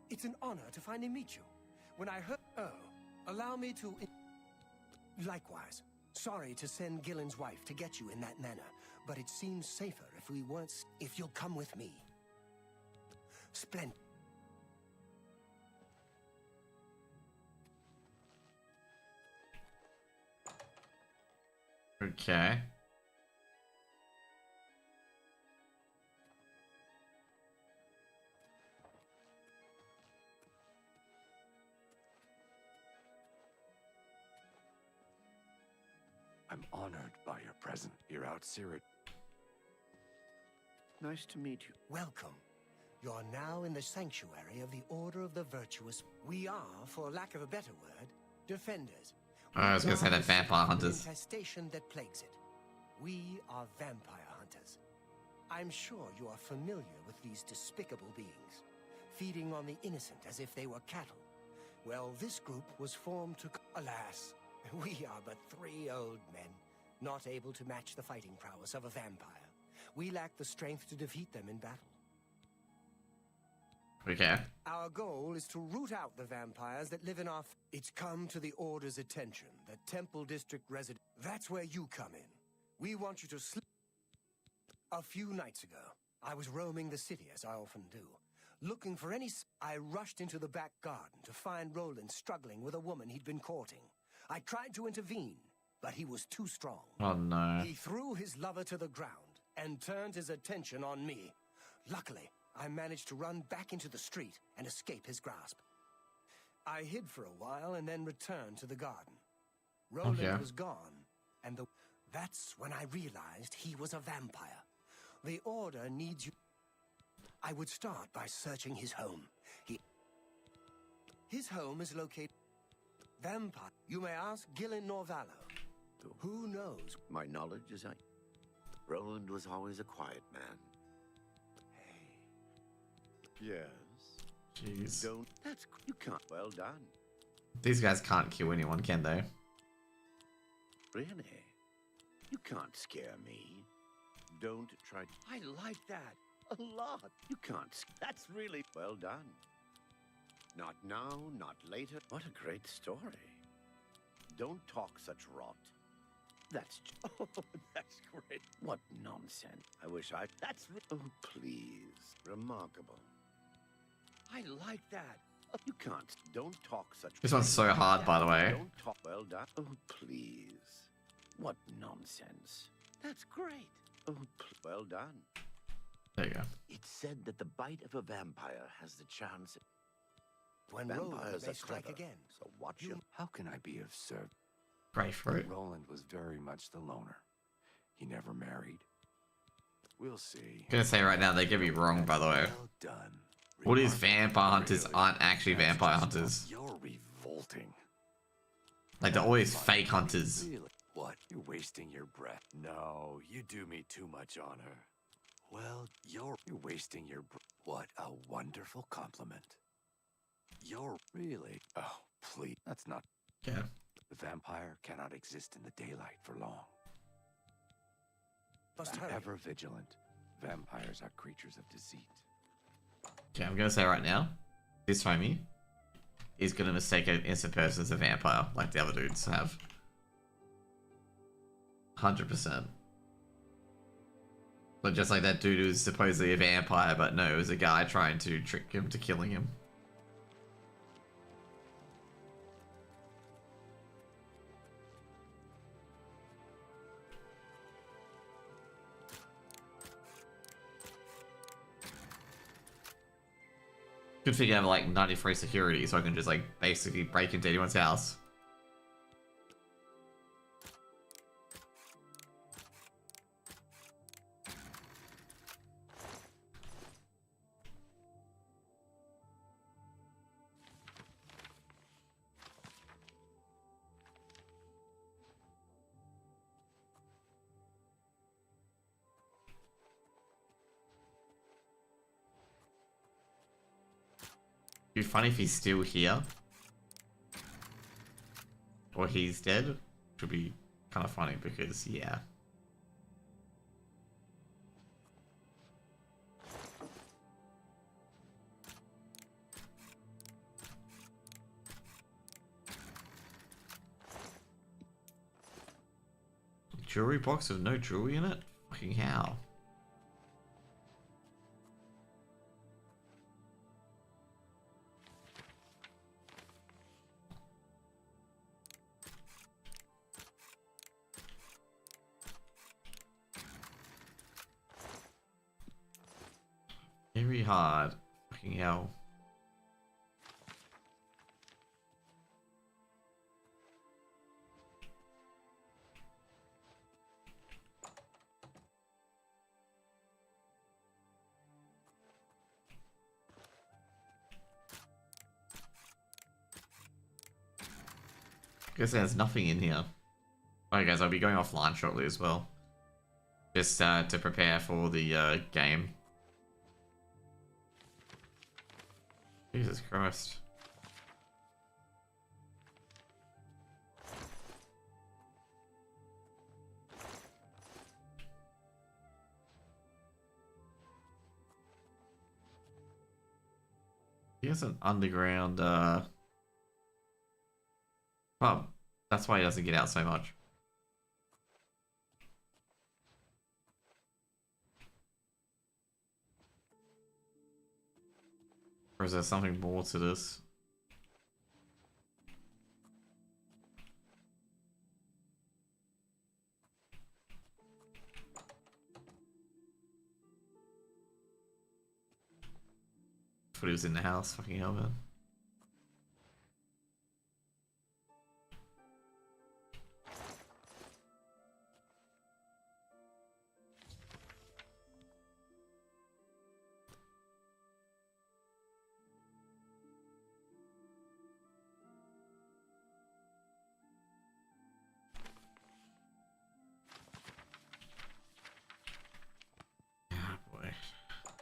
It's an honor to finally meet you. When I heard... Oh, allow me to... Likewise. Sorry to send Gillen's wife to get you in that manner, but it seems safer if we weren't... If you'll come with me. Splendid. Okay. I'm honored by your presence. You're out, Sirid. Nice to meet you. Welcome. You're now in the sanctuary of the Order of the Virtuous. We are, for lack of a better word, defenders. I was gonna say that vampire hunters. Infestation that plagues it. We are vampire hunters. I'm sure you are familiar with these despicable beings, feeding on the innocent as if they were cattle. Well, this group was formed to... Alas, we are but 3 old men, not able to match the fighting prowess of a vampire. We lack the strength to defeat them in battle. Okay. Our goal is to root out the vampires that live in our... It's come to the Order's attention that Temple District resident... That's where you come in. We want you to sleep... A few nights ago, I was roaming the city, as I often do. Looking for any... I rushed into the back garden to find Roland struggling with a woman he'd been courting. I tried to intervene, but he was too strong. Oh no. He threw his lover to the ground and turned his attention on me. Luckily, I managed to run back into the street and escape his grasp. I hid for a while and then returned to the garden. Roland was gone, and that's when I realized he was a vampire. The Order needs you. I would start by searching his home. His home is located... Vampire. You may ask Gillen Norvallo. Who knows? My knowledge is Roland was always a quiet man. Hey. Yes. Jeez. Don't... That's... You can't... Well done. These guys can't kill anyone, can they? Really? You can't scare me. Don't try. I like that a lot. You can't. That's really well done. Not now, not later. What a great story. Don't talk such rot. That's... Oh, that's great. What nonsense. I wish I... That's... Oh, please. Remarkable. I like that. Oh, you can't. Don't talk such... This one's so hard, by the way. Don't talk... Well done. Oh, please. What nonsense. That's great. Oh, well done. There you go. It's said that the bite of a vampire has the chance... When Vampires Roland may are strike clever, again. so watch him. How can I be of service? Grapefruit. Roland was very much the loner. He never married. We'll see. I'm gonna say right now, they get me wrong, by the way. Well done. All these vampire hunters Really? aren't actually That's vampire just hunters. You're revolting. Like, they're always fake hunters. Really? What? You're wasting your breath. No, you do me too much honor. Well, you're wasting your breath. What a wonderful compliment. You're really... Oh, please. That's not... Yeah. The vampire cannot exist in the daylight for long. Must Be hurry. ever vigilant. Vampires are creatures of deceit. Okay, I'm gonna say right now, this homie is gonna mistake an innocent person as a vampire, like the other dudes have. 100%. But just like that dude who's supposedly a vampire, but no, it was a guy trying to trick him to killing him. Good thing I have like 93 security, so I can just like basically break into anyone's house. It'd be funny if he's still here. Or he's dead. Which would be kind of funny because, yeah. Jewelry box with no jewelry in it? Fucking how? Very hard. Fucking hell. Guess there's nothing in here. Alright guys, I'll be going offline shortly as well. Just to prepare for the game. Jesus Christ. He has an underground pub. That's why he doesn't get out so much. Or is there something more to this? I thought he was in the house. Fucking hell, man.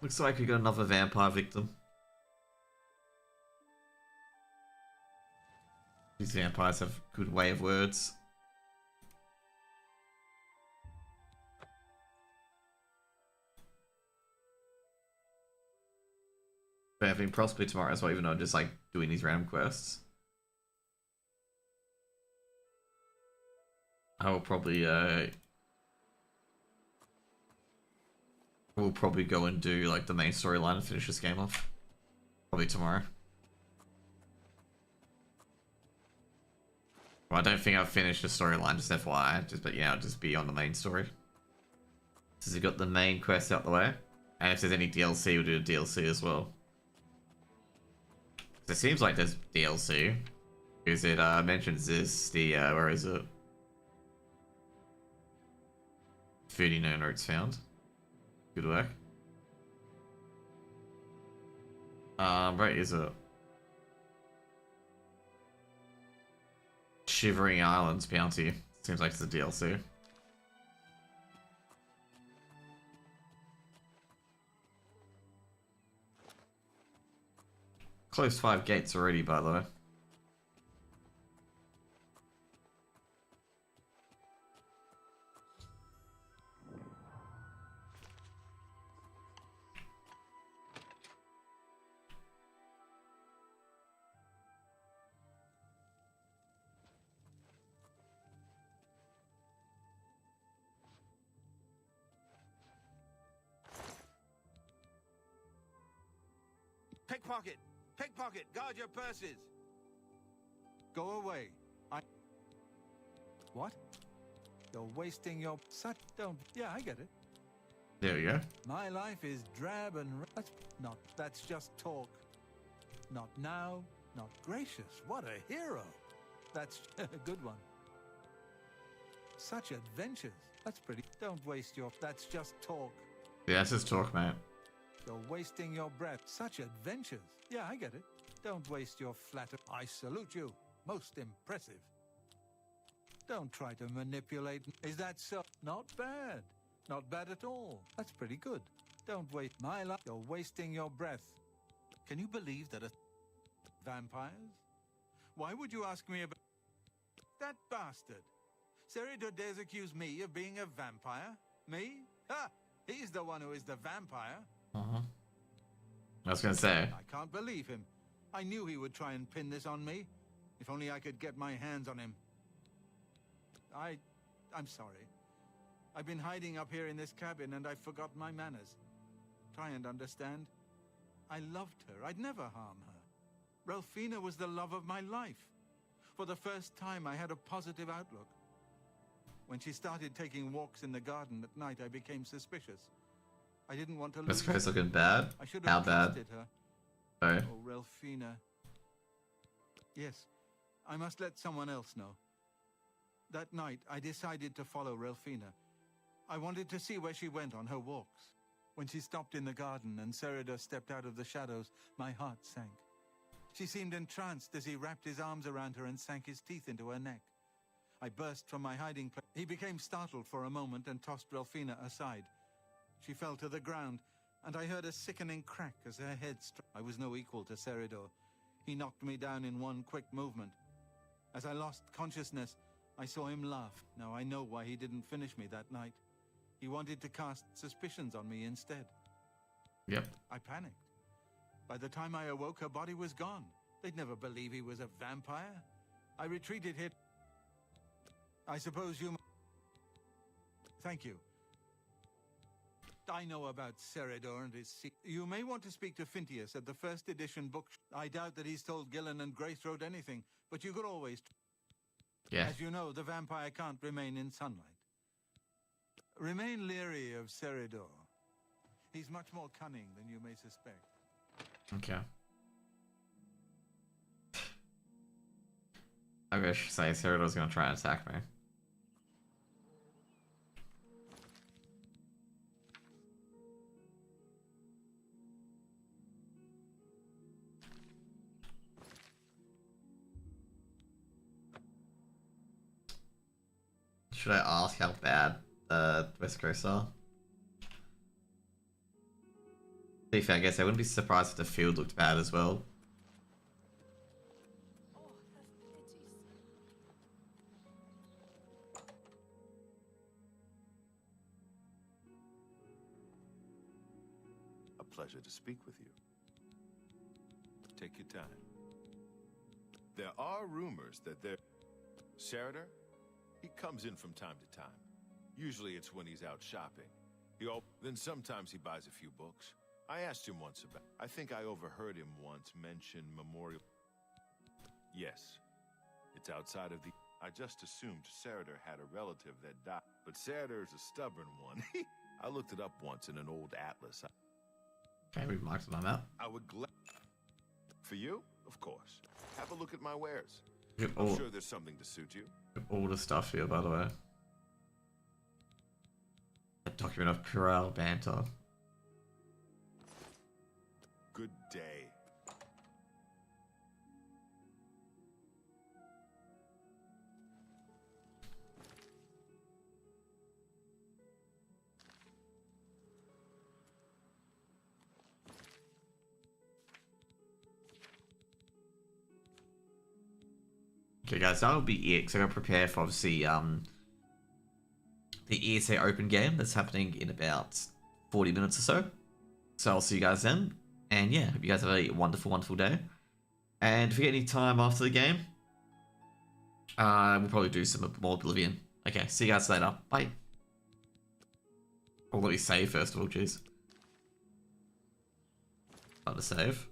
Looks like we got another vampire victim. These vampires have good way of words. But I think possibly tomorrow as well, even though I'm just like doing these random quests. I will probably we'll probably go and do like the main storyline and finish this game off. Probably tomorrow. Well, I don't think I've finished the storyline, just FYI. But yeah, I'll just be on the main story. So we've got the main quest out the way. And if there's any DLC, we'll do a DLC as well. It seems like there's DLC. Because it mentions this, the, where is it? Foodie no notes found. Good work. Where is it? Shivering Islands bounty. Seems like it's a DLC. Closed 5 gates already, by the way. Pickpocket! Pickpocket! Guard your purses! Go away. What? You're wasting your... Don't... Yeah, I get it. There we go. My life is drab and... That's just talk. Not now, not gracious. What a hero. That's a good one. Such adventures. That's pretty... Don't waste your... That's just talk. Yeah, that's just talk, mate. You're wasting your breath. Such adventures. Yeah, I get it. Don't waste your flatter. I salute you. Most impressive. Don't try to manipulate. Is that so? Not bad. Not bad at all. That's pretty good. Don't waste my life. You're wasting your breath. Can you believe that vampires? Why would you ask me about... That bastard. Seridor dares accuse me of being a vampire? Me? Ha! He's the one who is the vampire. I was gonna say. I can't believe him. I knew he would try and pin this on me. If only I could get my hands on him. I'm sorry. I've been hiding up here in this cabin and I forgot my manners. Try and understand. I loved her. I'd never harm her. Ralphina was the love of my life. For the first time, I had a positive outlook. When she started taking walks in the garden at night, I became suspicious. I didn't want to lose This guy's her. looking bad. I should How have bad? trusted her. Sorry. Oh, Ralphina. Yes, I must let someone else know. That night, I decided to follow Ralphina. I wanted to see where she went on her walks. When she stopped in the garden and Seridor stepped out of the shadows, my heart sank. She seemed entranced as he wrapped his arms around her and sank his teeth into her neck. I burst from my hiding place. He became startled for a moment and tossed Ralphina aside. She fell to the ground, and I heard a sickening crack as her head struck. I was no equal to Seridor. He knocked me down in one quick movement. As I lost consciousness, I saw him laugh. Now I know why he didn't finish me that night. He wanted to cast suspicions on me instead. Yep. I panicked. By the time I awoke, her body was gone. They'd never believe he was a vampire. I retreated here. I suppose you... Thank you. I know about Seridor and his... You may want to speak to Phintius at the first edition book. I doubt that he's told Gillen and Greythroat anything, but you could always... Yeah. As you know, the vampire can't remain in sunlight. Remain leery of Seridor. He's much more cunning than you may suspect. Okay. I wish say Seridor's gonna try and attack me. Should I ask how bad the West Coast are? To be fair, I guess I wouldn't be surprised if the field looked bad as well. A pleasure to speak with you. Take your time. There are rumors that Sarader, he comes in from time to time. Usually it's when he's out shopping. Then sometimes he buys a few books. I asked him once about... I think I overheard him once mention Memorial... Yes. It's outside of the... I just assumed Sarader had a relative that died. But Sarader's a stubborn one. I looked it up once in an old atlas. Okay, we've marked it on that. I would For you? Of course. Have a look at my wares. I'm sure there's something to suit you. All the stuff here, by the way. A document of puerile banter. Good day. Okay, guys, that'll be it. So I'm gonna prepare for obviously the ESA Open game that's happening in about 40 minutes or so. So I'll see you guys then. And yeah, hope you guys have a wonderful, wonderful day. And if you get any time after the game, we'll probably do some more Oblivion. Okay, see you guys later. Bye. Or let me save first of all, jeez. Not to save.